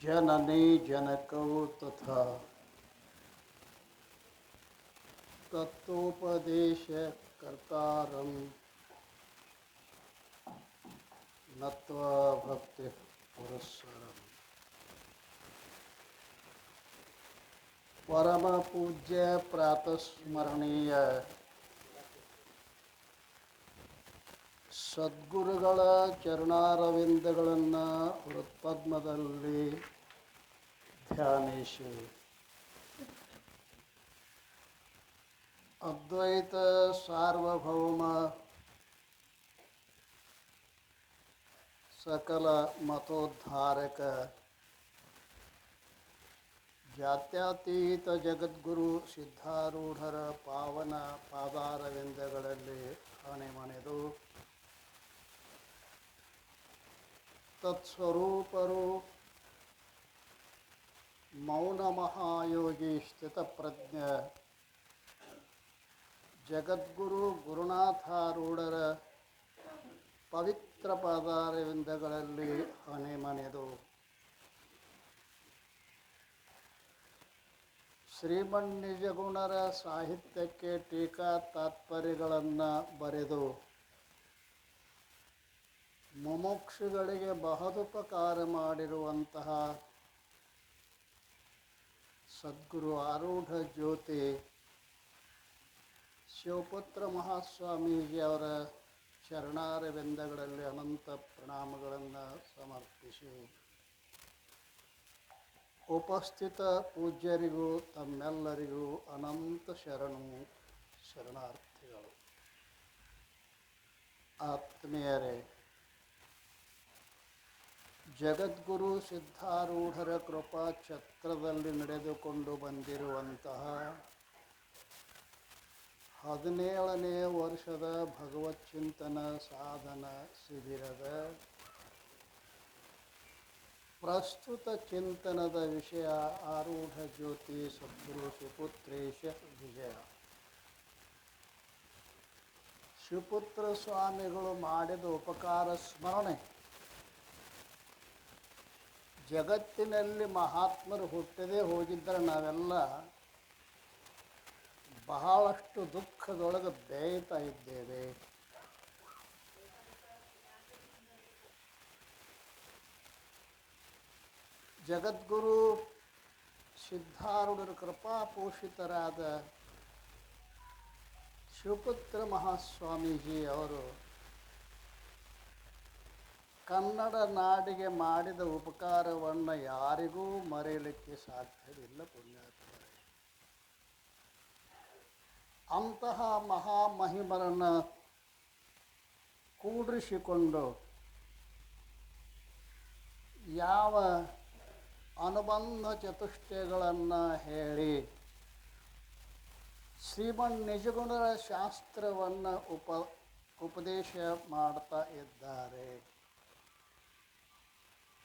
ಜನನಿ ಜನಕವು ತಥಾ ತತ್ವೋಪದೇಶ ಕರ್ತಾರಂ ನತ್ವಾ ಭಕ್ತಿ ಪುರಸ್ಸರಂ. ಪರಮ ಪೂಜ್ಯ ಪ್ರಾತಸ್ಮರಣೀಯ ಸದ್ಗುರುಗಳ ಚರಣಾರವಿಂದಗಳನ್ನು ಹೃತ್ಪದ್ಮದಲ್ಲಿ ಧ್ಯಾನಿಸಿ ಅದ್ವೈತ ಸಾರ್ವಭೌಮ ಸಕಲ ಮತೋದ್ಧಾರಕ ಜಾತ್ಯತೀತ ಜಗದ್ಗುರು ಸಿದ್ಧಾರೂಢರ ಪಾವನ ಪಾದಾರವಿಂದಗಳಲ್ಲಿ ಹಣೆಮಣೆದು ತತ್ಸ್ವರೂಪರು ಮೌನ ಮಹಾಯೋಗಿ ಸ್ಥಿತಪ್ರಜ್ಞ ಜಗದ್ಗುರು ಗುರುನಾಥಾರೂಢರ ಪವಿತ್ರ ಪಾದಾರವಿಂದಗಳಲ್ಲಿ ಹಣೆಮಣೆದು ಶ್ರೀಮನ್ನಿಜಗುಣರ ಸಾಹಿತ್ಯಕ್ಕೆ ಟೀಕಾ ತಾತ್ಪರ್ಯಗಳನ್ನು ಬರೆದು ಮುಮುಕ್ಷುಗಳಿಗೆ ಬಹದುಪಕಾರ ಮಾಡಿರುವಂತಹ ಸದ್ಗುರು ಆರೂಢ ಜ್ಯೋತಿ ಶಿವಪುತ್ರ ಮಹಾಸ್ವಾಮೀಜಿಯವರ ಶರಣಾರವಿಂದಗಳಲ್ಲಿ ಅನಂತ ಪ್ರಣಾಮಗಳನ್ನು ಸಮರ್ಪಿಸಿ ಉಪಸ್ಥಿತ ಪೂಜ್ಯರಿಗೂ ತಮ್ಮೆಲ್ಲರಿಗೂ ಅನಂತ ಶರಣಾರ್ಥಿಗಳು. ಆತ್ಮೀಯರೇ, ಜಗದ್ಗುರು ಸಿದ್ಧಾರೂಢರ ಕೃಪಾ ಛತ್ರದಲ್ಲಿ ನಡೆದುಕೊಂಡು ಬಂದಿರುವಂತಹ 17ನೇ ವರ್ಷದ ಭಗವಚ್ಚಿಂತನ ಸಾಧನ ಶಿಬಿರದ ಪ್ರಸ್ತುತ ಚಿಂತನದ ವಿಷಯ ಆರೂಢ ಜ್ಯೋತಿ ಸದ್ಗುರು ಶಿವಪುತ್ರೇಶ ವಿಜಯ. ಶಿವಪುತ್ರ ಸ್ವಾಮಿಗಳು ಮಾಡಿದ ಉಪಕಾರ ಸ್ಮರಣೆ. ಜಗತ್ತಿನಲ್ಲಿ ಮಹಾತ್ಮರು ಹುಟ್ಟದೇ ಹೋಗಿದ್ದರೆ ನಾವೆಲ್ಲ ಬಹಳಷ್ಟು ದುಃಖದೊಳಗೆ ಬೇಯ್ತಾ ಇದ್ದೇವೆ. ಜಗದ್ಗುರು ಸಿದ್ಧಾರೂಢರ ಕೃಪಾಪೋಷಿತರಾದ ಶಿವಪುತ್ರ ಮಹಾಸ್ವಾಮೀಜಿ ಅವರು ಕನ್ನಡ ನಾಡಿಗೆ ಮಾಡಿದ ಉಪಕಾರವನ್ನು ಯಾರಿಗೂ ಮರೆಯಲಿಕ್ಕೆ ಸಾಧ್ಯವಿಲ್ಲ. ಪುಣ್ಯಾತ್ಮರೇ, ಅಂತಹ ಮಹಾಮಹಿಮರನ್ನು ಕೂಡಿಸಿಕೊಂಡು ಯಾವ ಅನುಬಂಧ ಚತುಷ್ಟಯಗಳನ್ನು ಹೇಳಿ ಶ್ರೀಮನ್ನಿಜಗುಣರ ಶಾಸ್ತ್ರವನ್ನು ಉಪದೇಶ ಮಾಡ್ತಾ ಇದ್ದಾರೆ.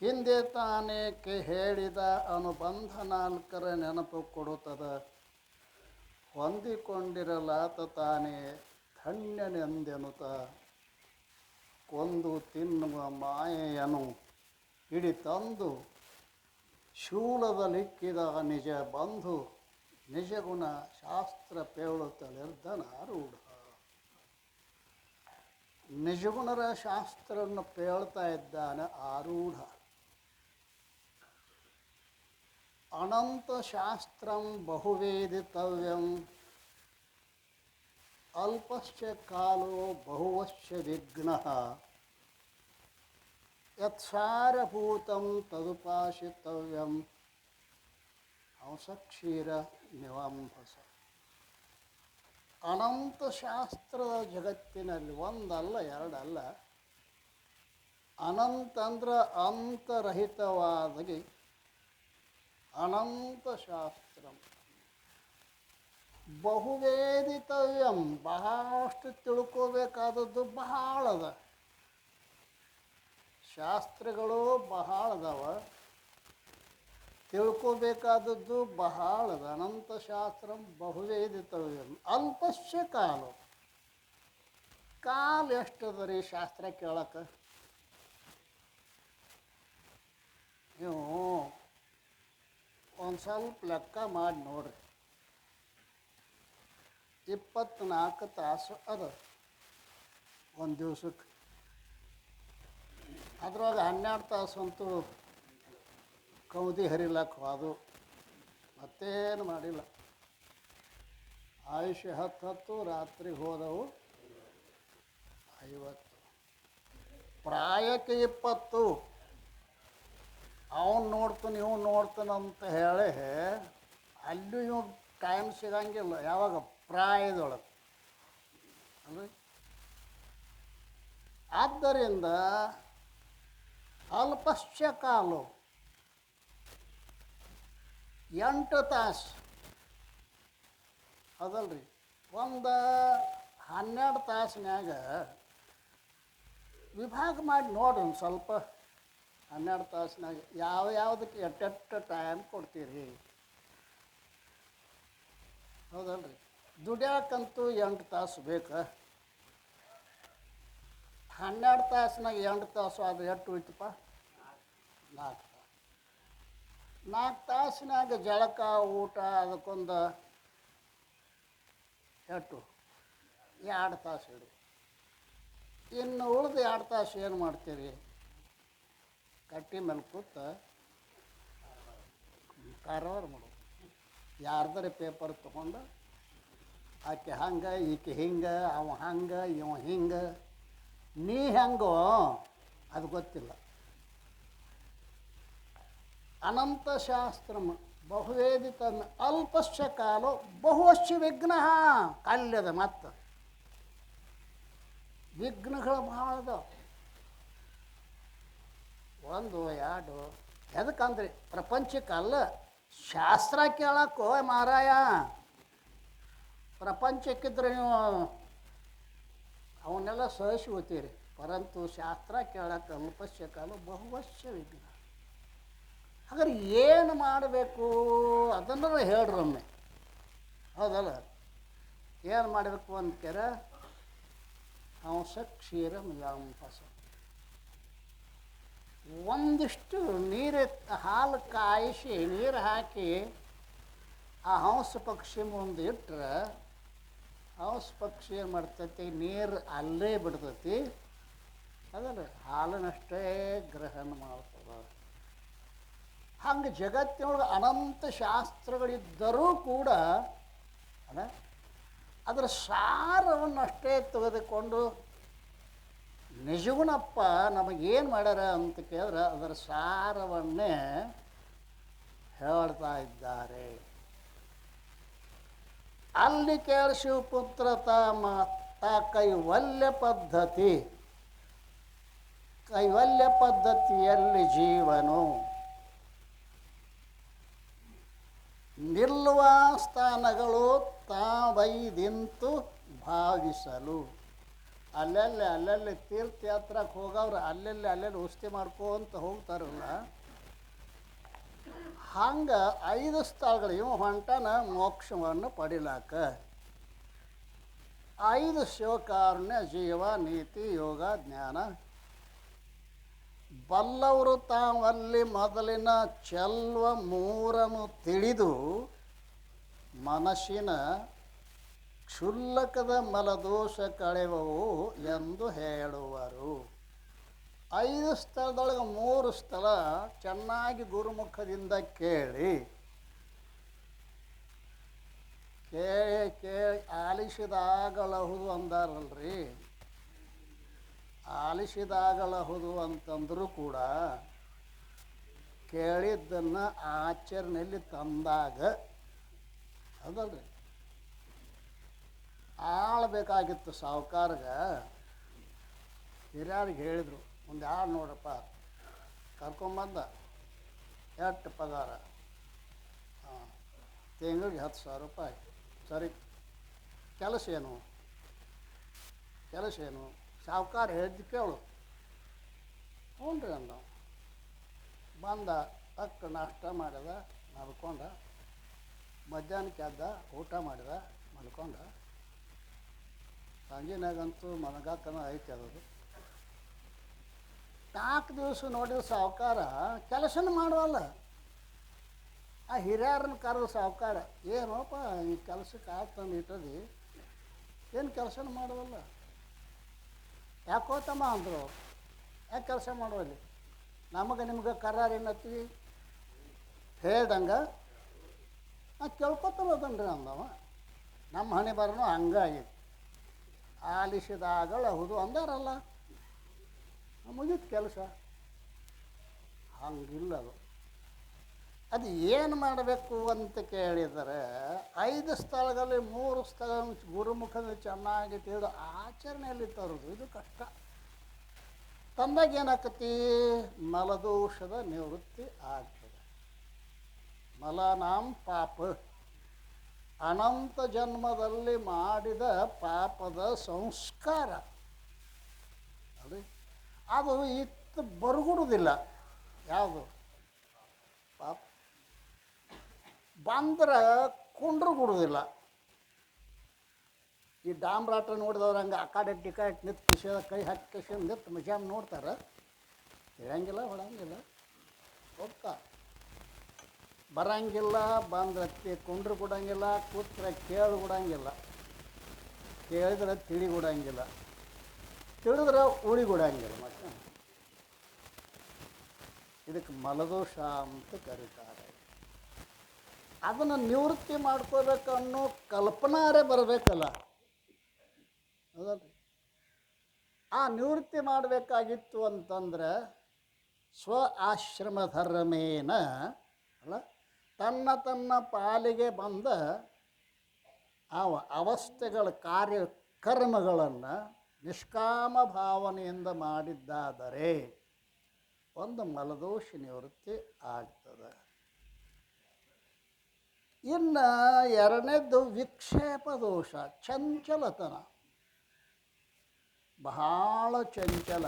ಹಿಂದೆ ತಾನೇ ಹೇಳಿದ ಅನುಬಂಧ 4ರ ನೆನಪು ಕೊಡುತ್ತದೆ. ಹೊಂದಿಕೊಂಡಿರಲಾತ ತಾನೇ ಧನ್ಯನೆಂದೆನುತ ಕೊಂದು ತಿನ್ನುವ ಮಾಯೆಯನು ಹಿಡಿತಂದು ಶೂಲದಲಿಕ್ಕಿದ ನಿಜ ಬಂಧು ನಿಜಗುಣ ಶಾಸ್ತ್ರ ಪೇಳುತ್ತಲಿರ್ಧನಾರೂಢ. ನಿಜಗುಣರ ಶಾಸ್ತ್ರವನ್ನು ಪೇಳ್ತಾ ಇದ್ದಾನೆ ಆರೂಢ. ಅನಂತ ಶಾಸ್ತ್ರಂ ಬಹುವೇದಿತವ್ಯಂ ಅಲ್ಪಶ್ಚ ಕಾಲೋ ಬಹುವಶ್ಚ ವಿಘ್ನಃ ಯತ್ಸಾರಭೂತಂ ತದುಪಾಸಿತವ್ಯಂ ಹಂಸಕ್ಷೀರ ನಿವಾಂಭಸ. ಅನಂತ ಶಾಸ್ತ್ರದ ಜಗತ್ತಿನಲ್ಲಿ ಒಂದಲ್ಲ ಎರಡಲ್ಲ, ಅನಂತ ಅಂದ್ರೆ ಅಂತರಹಿತವಾದ ಅನಂತ ಶಾಸ್ತ್ರ. ಬಹುವೇದಿತವ್ಯಂ ಬಹಳಷ್ಟು ತಿಳ್ಕೋಬೇಕಾದದ್ದು ಬಹಳದ. ಶಾಸ್ತ್ರಗಳು ಬಹಳದವ, ತಿಳ್ಕೋಬೇಕಾದದ್ದು ಬಹಳದ. ಅನಂತ ಶಾಸ್ತ್ರ ಬಹುವೇದಿತವ್ಯಂ ಅಲ್ಪಶ್ಯ ಕಾಲ ಎಷ್ಟದ ರೀ ಶಾಸ್ತ್ರ ಕೇಳಕ್ಕೆ? ನೀವು ಒಂದು ಸ್ವಲ್ಪ ಲೆಕ್ಕ ಮಾಡಿ ನೋಡ್ರಿ. 24 ತಾಸು ಅದ ಒಂದು ದಿವ್ಸಕ್ಕೆ. ಅದ್ರೊಳಗೆ 12 ತಾಸು ಅಂತೂ ಕೌದಿ ಹರಿಲಕ್ಕೆ ಹೋದು, ಮತ್ತೇನು ಮಾಡಿಲ್ಲ. ಆಯುಷ್ಯ 10 ರಾತ್ರಿಗೆ ಹೋದವು 50, ಪ್ರಾಯಕ್ಕೆ 20. ಅವನು ನೋಡ್ತಾನೆ ಇವ್ನು ನೋಡ್ತಾನಂತ ಹೇಳಿ ಅಲ್ಲೂ ಇವ್ ಟೈಮ್ ಸಿಗಂಗಿಲ್ಲ. ಯಾವಾಗ? ಪ್ರಾಯದೊಳಗೆ ಅಲ್ರಿ. ಆದ್ದರಿಂದ ಅಲ್ಪಶ್ಚ ಕಾಲು 8 ತಾಸು ಅದಲ್ರಿ. ಒಂದು 12 ತಾಸಿನಾಗ ವಿಭಾಗ ಮಾಡಿ ನೋಡಿ ಒಂದು ಸ್ವಲ್ಪ. 12 ತಾಸಿನಾಗ ಯಾವುದಕ್ಕೆ ಎಟ್ಟೆಟ್ಟು ಟೈಮ್ ಕೊಡ್ತೀರಿ? ಹೌದಲ್ರಿ. ದುಡ್ಯಾಕಂತೂ 8 ತಾಸು ಬೇಕು. 12 ತಾಸಿನಾಗ 8 ತಾಸು ಅದು ಎಷ್ಟು ಹೋಯ್ತಪ್ಪ? 4 ತಾಸು. 4 ತಾಸಿನಾಗ ಜಳಕ ಊಟ ಅದಕ್ಕೊಂದು ಎಷ್ಟು? 2 ತಾಸು ಇಡು. ಇನ್ನು ಉಳಿದು 2 ತಾಸು ಏನು ಮಾಡ್ತೀರಿ? ಕಟ್ಟಿ ಮೇಲೆ ಕೂತ ಕಾರವಾರ ಮಾಡೋದು. ಯಾರ್ದಾರೆ ಪೇಪರ್ ತೊಗೊಂಡು ಆಕೆ ಹಂಗೆ ಈಕೆ ಹಿಂಗೆ, ಅವ ಹಂಗೆ ಇವ ಹಿಂಗೆ, ನೀ ಹೆಂಗೋ ಅದು ಗೊತ್ತಿಲ್ಲ. ಅನಂತ ಶಾಸ್ತ್ರ ಬಹುವೇದಿತ ಅಲ್ಪಶ್ಚ ಕಾಲೋ ಬಹುವಶ್ಚ ವಿಘ್ನ. ಕಲ್ಯದ ಮತ್ತು ವಿಘ್ನಗಳು ಭಾಳ ಅದಾವ. 1 2 ಎದಕ್ಕಂದ್ರಿ ಪ್ರಪಂಚಕ್ಕಲ್ಲ, ಶಾಸ್ತ್ರ ಕೇಳಕ್ಕೋ ಮಾರಾಯ. ಪ್ರಪಂಚಕ್ಕಿದ್ರೆ ನೀವು ಅವನ್ನೆಲ್ಲ ಸಹಿಸಿ ಹೋಗ್ತೀರಿ, ಪರಂತು ಶಾಸ್ತ್ರ ಕೇಳಕ್ಕೆ ಅಲ್ಪಶ್ಯ ಕಾಲ ಬಹುವಶ್ಯ ವಿಘ್ನ. ಹಾಗಾದ್ರೆ ಏನು ಮಾಡಬೇಕು ಅದನ್ನು ಹೇಳ್ರಿ ಒಮ್ಮೆ. ಹೌದಲ್ಲ? ಏನು ಮಾಡಬೇಕು ಅಂತೀರ? ಹಂಸ ಕ್ಷೀರ ಮಿಲಾಂಪಸ. ಒಂದಿಷ್ಟು ನೀರು ಹಾಲು ಕಾಯಿಸಿ ನೀರು ಹಾಕಿ ಆ ಹಂಸ ಪಕ್ಷಿ ಮುಂದೆ ಇಟ್ಟರೆ ಹಂಸ ಪಕ್ಷಿ ಏನು ಮಾಡ್ತೈತಿ? ನೀರು ಅಲ್ಲೇ ಬಿಡ್ತೈತಿ. ಅದಲ್ಲ, ಹಾಲನ್ನಷ್ಟೇ ಗ್ರಹಣ ಮಾಡ್ತದ. ಹಂಗೆ ಜಗತ್ತಿನೊಳಗೆ ಅನಂತ ಶಾಸ್ತ್ರಗಳಿದ್ದರೂ ಕೂಡ ಅಲ್ಲ, ಅದರ ಸಾರವನ್ನಷ್ಟೇ ತೆಗೆದುಕೊಂಡು ನಿಜಗುಣಪ್ಪ ನಮಗೇನು ಮಾಡ್ಯಾರ ಅಂತ ಕೇಳಿದ್ರೆ ಅದರ ಸಾರವನ್ನೇ ಹೇಳ್ತಾ ಇದ್ದಾರೆ. ಅಲ್ಲಿ ಕೇಳಿ ಶಿವಪುತ್ರ ತಾ ಕೈವಲ್ಯ ಪದ್ಧತಿ. ಕೈವಲ್ಯ ಪದ್ಧತಿಯಲ್ಲಿ ಜೀವನು ನಿಲ್ಲುವ ಸ್ಥಾನಗಳು ತಾವೈದಿಂತು ಭಾವಿಸಲು. ಅಲ್ಲಲ್ಲಿ ತೀರ್ಥಯಾತ್ರಕ್ಕೆ ಹೋಗವ್ರು ಅಲ್ಲೆಲ್ಲಿ ಉಸ್ತಿ ಮಾಡ್ಕೊಂತ ಹೋಗ್ತಾರಲ್ಲ, ಹಂಗೆ 5 ಸ್ಥಳಗಳು ಇವು ಹೊಂಟನ ಮೋಕ್ಷವನ್ನು ಪಡಿಲಾಕ. 5 ಶಿವಕಾರುಣ್ಯ, ಜೀವ, ನೀತಿ, ಯೋಗ, ಜ್ಞಾನ. ಬಲ್ಲವರು ತಾವಲ್ಲಿ ಮೊದಲಿನ ಚೆಲ್ವ 3 ತಿಳಿದು ಮನಸ್ಸಿನ ಕ್ಷುಲ್ಲಕದ ಮಲದೋಷ ಕಳೆವವು ಎಂದು ಹೇಳುವರು. 5 ಸ್ಥಳದೊಳಗೆ 3 ಸ್ಥಳ ಚೆನ್ನಾಗಿ ಗುರುಮುಖದಿಂದ ಕೇಳಿ ಆಲಿಸಿದಾಗಲಹುದು ಅಂದಾರಲ್ರಿ. ಆಲಿಸಿದಾಗಲಹುದು ಅಂತಂದರೂ ಕೂಡ ಕೇಳಿದ್ದನ್ನು ಆಚರಣೆಯಲ್ಲಿ ತಂದಾಗ ಹೌದಲ್ರಿ. ಆಳ್ಬೇಕಾಗಿತ್ತು ಸಾವುಕಾರ್ಗೆ. ಹಿರಿಯರಿಗೆ ಹೇಳಿದರು, ಒಂದು ಆಳು ನೋಡಪ್ಪ ಕರ್ಕೊಂಬಂದ, ಎಷ್ಟು ಪಗಾರ? ತಿಂಗಳಿಗೆ 10,000 ರೂಪಾಯಿ. ಸರಿ, ಕೆಲಸ ಏನು? ಸಾವುಕಾರ ಹೇಳಿದ್ದು ಕೇಳು. ಹ್ಞೂ ರೀ ಅಂದ. ಬಂದ, ತಕ್ಕ ನಾಷ್ಟ ಮಾಡಿದ, ಮಲ್ಕೊಂಡ. ಮಧ್ಯಾಹ್ನಕ್ಕೆ ಎದ್ದ, ಊಟ ಮಾಡಿದ, ಮಲ್ಕೊಂಡ. ಸಂಜೆನಾಗಂತೂ ಮಲಗಾಕನ ಐತೆ ಅದು. 4 ದಿವಸ ನೋಡಿದ ಸಾವುಕಾರ ಕೆಲಸನ ಮಾಡುವಲ್ಲ. ಆ ಹಿರಿಯರನ್ನ ಕರೆದು ಸಾವುಕಾರ, ಏನೋಪ್ಪ ಈ ಕೆಲಸಕ್ಕೆ ಆಗ್ತಂದು ಇಟ್ಟದಿ, ಏನು ಕೆಲಸನೂ ಮಾಡೋದಲ್ಲ, ಯಾಕೋತಮ್ಮ ಅಂದರು. ಯಾಕೆ ಕೆಲಸ ಮಾಡೋಲ್ಲಿ, ನಮಗೆ ನಿಮ್ಗೆ ಕರಾರ ಏನತ್ತೀವಿ ಹೇಳ್ದಂಗೆ ನಾ ಕೇಳ್ಕೊತಾನೋದನ್ರಿ ಅಂದವ. ನಮ್ಮ ಹಣೆ ಬರನೂ ಹಂಗಾಗಿದೆ. ಆಲಿಸಿದಾಗಳ ಹೌದು ಅಂದಾರಲ್ಲ, ಮುಗಿತು ಕೆಲಸ. ಹಂಗಿಲ್ಲ ಅದು. ಅದು ಏನು ಮಾಡಬೇಕು ಅಂತ ಕೇಳಿದರೆ 5 ಸ್ಥಳಗಳಲ್ಲಿ 3 ಸ್ಥಳ ಗುರುಮುಖದ ಚೆನ್ನಾಗಿ ತಿಳಿದು ಆಚರಣೆಯಲ್ಲಿ ತರೋದು ಇದು ಕಷ್ಟ. ತಂದಾಗ ಏನಾಕತಿ, ಮಲದೋಷದ ನಿವೃತ್ತಿ ಆಗ್ತದೆ. ಮಲನಾಂ ಪಾಪ, ಅನಂತ ಜನ್ಮದಲ್ಲಿ ಮಾಡಿದ ಪಾಪದ ಸಂಸ್ಕಾರ ಅದು ಇತ್ತು ಬರಗುಡುವುದಿಲ್ಲ. ಯಾವುದು ಪಾಪ ಬಂದ್ರೆ ಕುಂಡ್ರು ಗುಡುವುದಿಲ್ಲ. ಈ ಡಾಮ್ರಾಟ ನೋಡಿದವ್ರು ಹಂಗೆ ಆ ಕಡೆ ಟಿಕಾಟ್ ನಿಂತು ಕಿಶದ ಕೈ ಹಾಕಿ ಕಿಶನ್ ನಿಂತು ಮಜಾಮ್ ನೋಡ್ತಾರೆ, ಹೇಳಂಗಿಲ್ಲ ಹೊಡಂಗಿಲ್ಲ, ಹೋಗ್ತಾ ಬರಂಗಿಲ್ಲ. ಬಂದ್ರೆ ಕುಂಡ್ರು ಕೊಡಂಗಿಲ್ಲ, ಕೂತ್ರೆ ಕೇಳು ಕೊಡಂಗಿಲ್ಲ, ಕೇಳಿದ್ರೆ ತಿಳಿ ಕೊಡಂಗಿಲ್ಲ, ತಿಳಿದ್ರೆ ಉಳಿ ಕೊಡಂಗಿಲ್ಲ. ಮತ್ತೆ ಇದಕ್ಕೆ ಮಲದೋಷ ಅಂತ ಕರೀತಾರೆ. ಅದನ್ನು ನಿವೃತ್ತಿ ಮಾಡ್ಕೋಬೇಕು ಅನ್ನೋ ಕಲ್ಪನಾರೇ ಬರಬೇಕಲ್ಲ, ಹೌದಲ್ರಿ? ಆ ನಿವೃತ್ತಿ ಮಾಡಬೇಕಾಗಿತ್ತು ಅಂತಂದ್ರೆ ಸ್ವ ಆಶ್ರಮ ಧರ್ಮೇನ ಅಲ್ಲ, ತನ್ನ ಪಾಲಿಗೆ ಬಂದ ಆ ಅವಸ್ಥೆಗಳ ಕಾರ್ಯಕರ್ಮಗಳನ್ನು ನಿಷ್ಕಾಮ ಭಾವನೆಯಿಂದ ಮಾಡಿದ್ದಾದರೆ ಒಂದು ಮಲದೋಷ ನಿವೃತ್ತಿ ಆಗ್ತದೆ. ಇನ್ನು ಎರಡನೇದ್ದು ವಿಕ್ಷೇಪ ದೋಷ, ಚಂಚಲತನ, ಬಹಳ ಚಂಚಲ.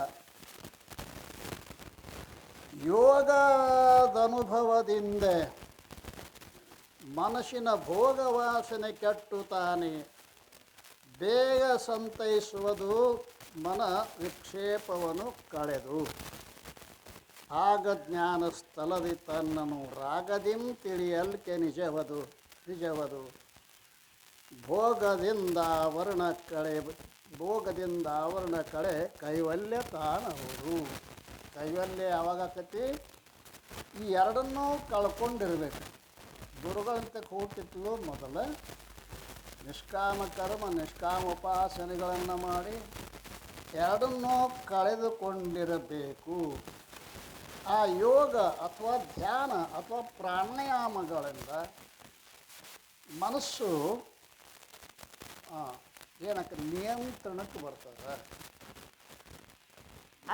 ಯೋಗದ ಅನುಭವದಿಂದ ಮನಸ್ಸಿನ ಭೋಗವಾಸನೆ ಕೆಟ್ಟು ತಾನೇ ಬೇಗ ಸಂತೈಸುವುದು ಮನ ವಿಕ್ಷೇಪವನ್ನು ಕಳೆದು ಆಗ ಜ್ಞಾನ ಸ್ಥಳದಿ ತನ್ನನು ರಾಗದಿಂ ತಿಳಿಯಲ್ಕೆ ನಿಜವದು ಭೋಗದಿಂದ ಆವರಣ ಕಳೆ ಕೈವಲ್ಯ ತಾನವರು. ಕೈವಲ್ಯ ಯಾವಾಗಕತಿ, ಈ ಎರಡನ್ನೂ ಕಳ್ಕೊಂಡಿರ್ಬೇಕು. ಗುರುಗಳಂತೆ ಕೂತಿತ್ತು ಮೊದಲು ನಿಷ್ಕಾಮ ಕರ್ಮ ನಿಷ್ಕಾಮ ಉಪಾಸನೆಗಳನ್ನು ಮಾಡಿ ಎರಡನ್ನೂ ಕಳೆದುಕೊಂಡಿರಬೇಕು. ಆ ಯೋಗ ಅಥವಾ ಧ್ಯಾನ ಅಥವಾ ಪ್ರಾಣಾಯಾಮಗಳಿಂದ ಮನಸ್ಸು ಏನಕ್ಕೆ ನಿಯಂತ್ರಣಕ್ಕೆ ಬರ್ತದೆ.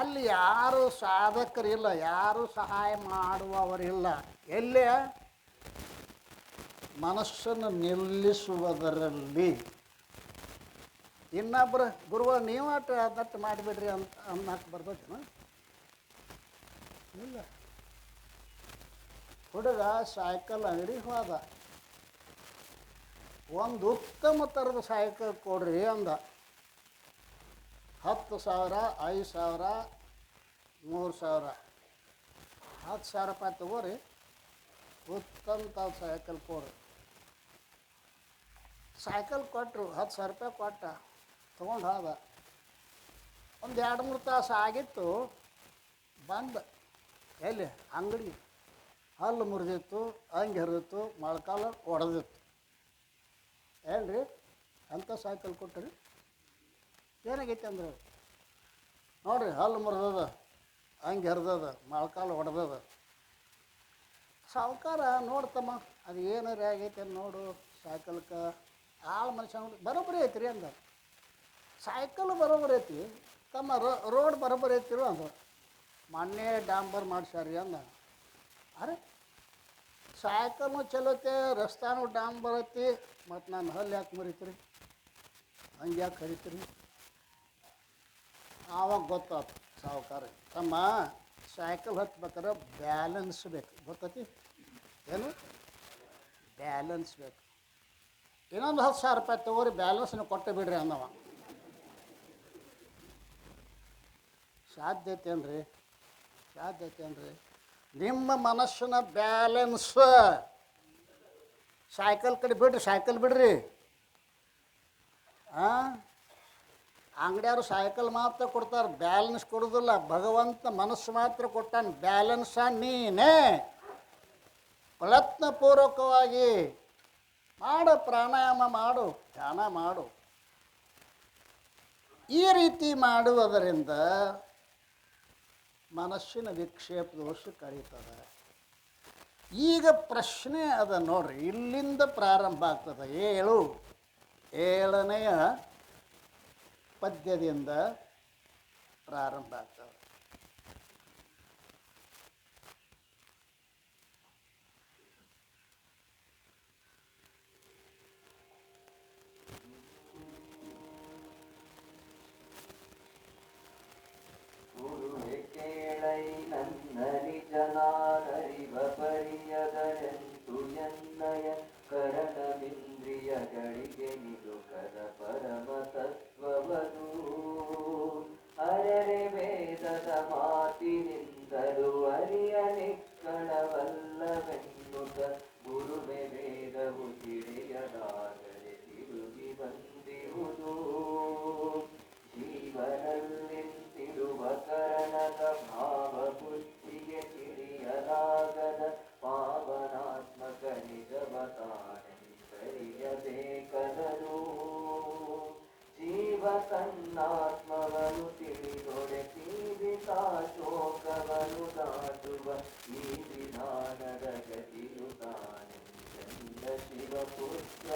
ಅಲ್ಲಿ ಯಾರು ಸಾಧಕರಿಲ್ಲ, ಯಾರು ಸಹಾಯ ಮಾಡುವವರಿಲ್ಲ. ಎಲ್ಲೇ ಮನಸ್ಸನ್ನು ನಿಲ್ಲಿಸುವುದರಲ್ಲಿ. ಇನ್ನೊಬ್ಬರು ಗುರುಗಳು ನೀವಾಟ ಅದಟ್ಟು ಮಾಡಿಬಿಡ್ರಿ ಅಂತ ಅನ್ನಕ್ಕೆ ಬರ್ತೈತೇನು? ಇಲ್ಲ. ಹುಡುಗ ಸೈಕಲ್ ಅಂಗಡಿಗೆ ಹೋದ, ಒಂದು ಉತ್ತಮ ಥರದ ಸೈಕಲ್ ಕೊಡ್ರಿ ಅಂದ. 10,000, 5,000, 3,000, 10,000 ರೂಪಾಯಿ ತಗೋರಿ, ಉತ್ತಮ ಸೈಕಲ್ ಕೊಡ್ರಿ. ಸೈಕಲ್ ಕೊಟ್ಟರು, 10,000 ರೂಪಾಯಿ ಕೊಟ್ಟ, ತೊಗೊಂಡು ಹೋದ. ಒಂದು 2-3 ತಾಸು ಆಗಿತ್ತು, ಬಂದ ಎಲ್ಲಿ ಅಂಗಡಿ ಹಲ್ಲು ಮುರಿದಿತ್ತು, ಹಂಗೆ ಹರಿದಿತ್ತು, ಮೊಳಕಾಲ ಒಡೆದಿತ್ತು. ಏನ್ರಿ ಅಂಥ ಸೈಕಲ್ ಕೊಟ್ಟರಿ? ಏನಾಗೈತೆ ಅಂದ್ರೆ ನೋಡ್ರಿ, ಹಲ್ಲು ಮುರಿದದ, ಹಂಗೆ ಹರಿದದ, ಮೊಳಕಾಲ ಹೊಡೆದದ. ಸಾವುಕಾರ ನೋಡ್ತಮ್ಮ ಅದು ಏನಾರು ಆಗೈತೆ ನೋಡು ಸೈಕಲ್ಗೆ. ಆಳು ಮನುಷ್ಯ ನೋಡಿ ಬರೋಬ್ಬರಿ ಐತ್ರಿ ಅಂದ. ಸೈಕಲ್ ಬರೋಬ್ಬರಿ ಐತಿ ತಮ್ಮ, ರೋಡ್ ಬರೋಬ್ಬರಿ ಐತಿರು ಅಂದ. ಮೊನ್ನೆ ಡಾಂಬರ್ ಮಾಡ್ಸ್ಯಾರಿ ಅಂದ. ಅರೆ ಸೈಕಲ್ನು ಚಲೋತೆ, ರಸ್ತಾನು ಡಾಂಬರ್ ಐತಿ, ಮತ್ತು ನಾನು ಹಲ್ಲು ಯಾಕೆ ಮುರಿತೀರಿ, ಹಂಗೆ ಯಾಕೆ ಕರಿತೀರಿ? ಆವಾಗ ಗೊತ್ತಾಯ್ತು ಸಾವುಕಾರ, ತಮ್ಮ ಸೈಕಲ್ ಹತ್ಬೇಕಾದ್ರೆ ಬ್ಯಾಲೆನ್ಸ್ ಬೇಕು. ಗೊತ್ತೈತಿ ಏನು? ಬ್ಯಾಲೆನ್ಸ್ ಬೇಕು. ಇನ್ನೊಂದು 10,000 ರೂಪಾಯಿ ತಗೋರಿ, ಬ್ಯಾಲೆನ್ಸ್ನ ಕೊಟ್ಟು ಬಿಡ್ರಿ ಅಂದವ. ಸಾಧ್ಯತೆ ಏನ್ರಿ? ನಿಮ್ಮ ಮನಸ್ಸಿನ ಬ್ಯಾಲೆನ್ಸ್ ಸೈಕಲ್ ಕಡೆ ಬಿಡ್ರಿ, ಸೈಕಲ್ ಬಿಡ್ರಿ. ಹಾಂ, ಅಂಗಡಿಯವರು ಸೈಕಲ್ ಮಾತ್ರ ಕೊಡ್ತಾರೆ, ಬ್ಯಾಲೆನ್ಸ್ ಕೊಡೋದಿಲ್ಲ. ಭಗವಂತ ಮನಸ್ಸು ಮಾತ್ರ ಕೊಟ್ಟಾನೆ, ಬ್ಯಾಲೆನ್ಸ ನೀನೇ. ಪ್ರಯತ್ನಪೂರ್ವಕವಾಗಿ ಮಾಡು, ಪ್ರಾಣಾಯಾಮ ಮಾಡು, ಧ್ಯಾನ ಮಾಡು. ಈ ರೀತಿ ಮಾಡುವುದರಿಂದ ಮನಸ್ಸಿನ ವಿಕ್ಷೇಪ ದೋಷ ಕಳೀತದೆ. ಈಗ ಪ್ರಶ್ನೆ ಅದ ನೋಡ್ರಿ, ಇಲ್ಲಿಂದ ಪ್ರಾರಂಭ ಆಗ್ತದೆ. 7ನೆಯ ಪದ್ಯದಿಂದ ಪ್ರಾರಂಭ ಆಗ್ತದೆ. ಜನರಿವ ಪರಿಯದರೆಂತು ಎನ್ನಯ ಕರಣಮಿಂದ್ರಿಯಗಳಿಗೆ ನಿಲುಕದ ಪರಮ ತತ್ವವದು. ಅರರೆ ವೇದದ ಮಾತಿನಿಂದಲೂ ಅರಿಯ ನಿಕ್ಕಣವಲ್ಲವೆನ್ನುತ್ತ ಗುರುವೆ ವೇದವು ತಿಳಿಯಲಾಗದೆ ತಿರುಗಿ ಬಂದಿರುವುದು. ಜೀವನಲ್ಲಿಂತಿರುವ ಕರಣದ ಭಾವ ಬುದ್ಧಿಗೆ ತಿಳಿಯಲಾಗದ ಪಾವನಾತ್ಮಕ ನಿಜವ ತಾನೆಂದರಿಯಬೇಕದನು. ಜೀವ ತನ್ನಾತ್ಮವನು ತಿಳಿದೊಡೆ ತೀರಿತಾ ಶೋಕವನು ದಾಟುವ ಈ ವಿಧಾನದ ಗತಿಯು ತಾನೆಂದ ಶಿವಪುತ್ರ.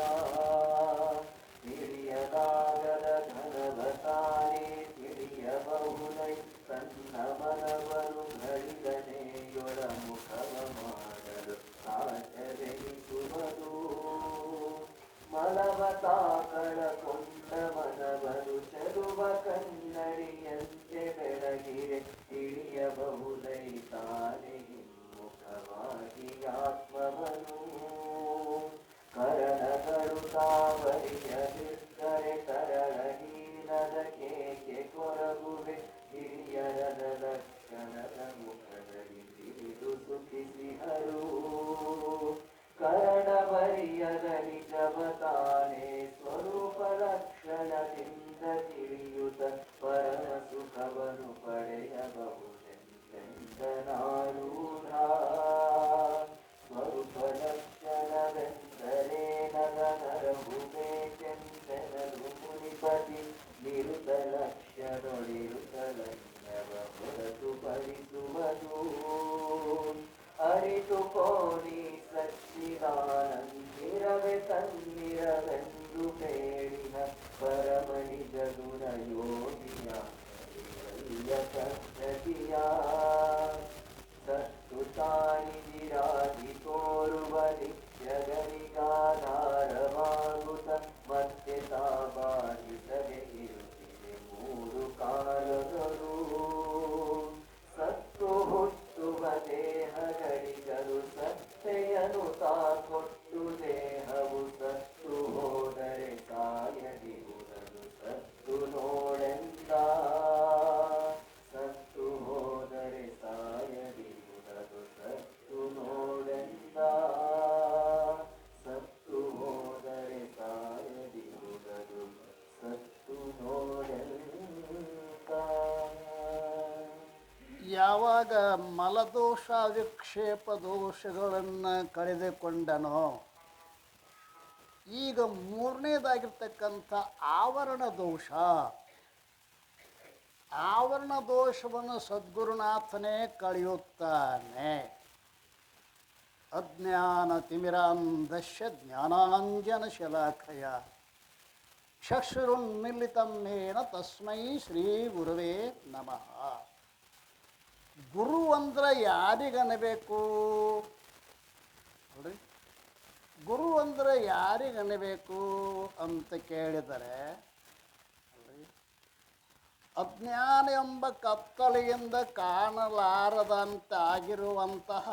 ತಿಳಿಯಲಾಗದ ಘನವ ತಾನೇ ತಿಳಿಯಬಹುದೈ ತನ್ನ ಮನವನು ಘಳಿಗನೆಯೊಳ ಮುಖವ ಮಾಡಲು ಸಾಧ್ಯವೆನಿಸುವುದು. ಮಲವ ತಾಕಳಕೊಂಡ ಮನವನು ಚೆಲುವ ಕನ್ನಡಿಯಂತೆ ಬೆಳಗಿರೆ ತಿಳಿಯಬಹುದೈ ತಾನೇ ಹಿಮ್ಮುಖವಾಗಿ ಆತ್ಮವನು. ಕರಣಗಳು ತಾವರಿಯದಿದ್ದರೆ ಕರಣಹೀನದ ಕೇಕೆ ಕೊರಗುವೆ. ಹಿರಿಯರದ ಲಕ್ಷಣದ ಮುಖದಲ್ಲಿ ತಿಳಿದು ಸುಖಿಸಿಹರು. ಕರಣವರಿಯದ ನಿಜವ ತಾನೇ ಸ್ವರೂಪ ಲಕ್ಷಣದಿಂದ ತಿಳಿಯುತ್ತ ಪರಮ ಸುಖವನ್ನು ಪಡೆಯಬಹುದೆಂದನಾರೂಢ. ಸ್ವರೂಪ ಲಕ್ಷಣವೆಂದರೆ ನರಹುಬೇಕೆಂದೆನಲು ಮುನಿಪತಿ. ನಿರುತ ಲಕ್ಷಣೊಳಿರುತ ಲಕ್ಷವ ಹೊರತು ಪರಿಸುವುದು. ಅರಿತುಕೋನಿ ಸಚ್ಚಿದಾನಂದಿರವೆ ತನ್ನಿರವೆಂದು ಬೇಡಿನ ಪರಮ ನಿಜ ಗುಣ ಯೋಗಿಯ ಸಂತತಿಯ. ಸತ್ತು ತಾನಿದಿರಾಗಿ ತೋರುವ ನಿತ್ಯಗನಿಗಾಧಾರವಾಗುತ್ತ ಮತ್ತೆ ತಾಬಾಧಿಸದೆ ಇರುತ್ತಿದೆ ಮೂರು ಕಾಲಗಳು. ಸತ್ತು ಹುಟ್ಟುವ ದೇಹಗಳಿಗರು ಸತ್ತೆಯನು ತಾಕೊಟ್ಟು ದೇಹವು ಸತ್ತು ಹೋದರೆ ಕಾಯದಿರುವುದು ಸತ್ತು ನೋಡೆಂದ. ಸತ್ತು ಹೋದರೆ ಸಾಯದಿರುವುದು ಸತ್ತು ನೋಡೆಂದ. ಸತ್ತು ಹೋದರೆ ಸಾಯದಿರುವುದು ಸತ್ತು ನೋಡೆಂದ. ಯಾವಾಗ ಮಲದೋಷ ವಿಕ್ಷೇಪ ದೋಷಗಳನ್ನು ಕಳೆದುಕೊಂಡನೋ, ಈಗ 3ನೇದಾಗಿರ್ತಕ್ಕಂಥ ಆವರಣ ದೋಷ. ಆವರಣ ದೋಷವನ್ನು ಸದ್ಗುರುನಾಥನೇ ಕಳೆಯುತ್ತಾನೆ. ಅಜ್ಞಾನ ತಿಮಿರಾಂಧಸ್ಯ ಜ್ಞಾನಾಂಜನ ಶಲಾಖಯ ಚಕ್ಷುರುನ್ಮಿಲಿತಮೇನ ತಸ್ಮೈ ಶ್ರೀ ಗುರುವೇ ನಮಃ. ಗುರು ಅಂದ್ರೆ ಯಾರಿಗನಬೇಕು ನೋಡ್ರಿ? ಗುರು ಅಂದರೆ ಯಾರಿಗನಬೇಕು ಅಂತ ಕೇಳಿದರೆ, ಅಜ್ಞಾನ ಎಂಬ ಕತ್ತಲೆಯಿಂದ ಕಾಣಲಾರದಂತಾಗಿರುವಂತಹ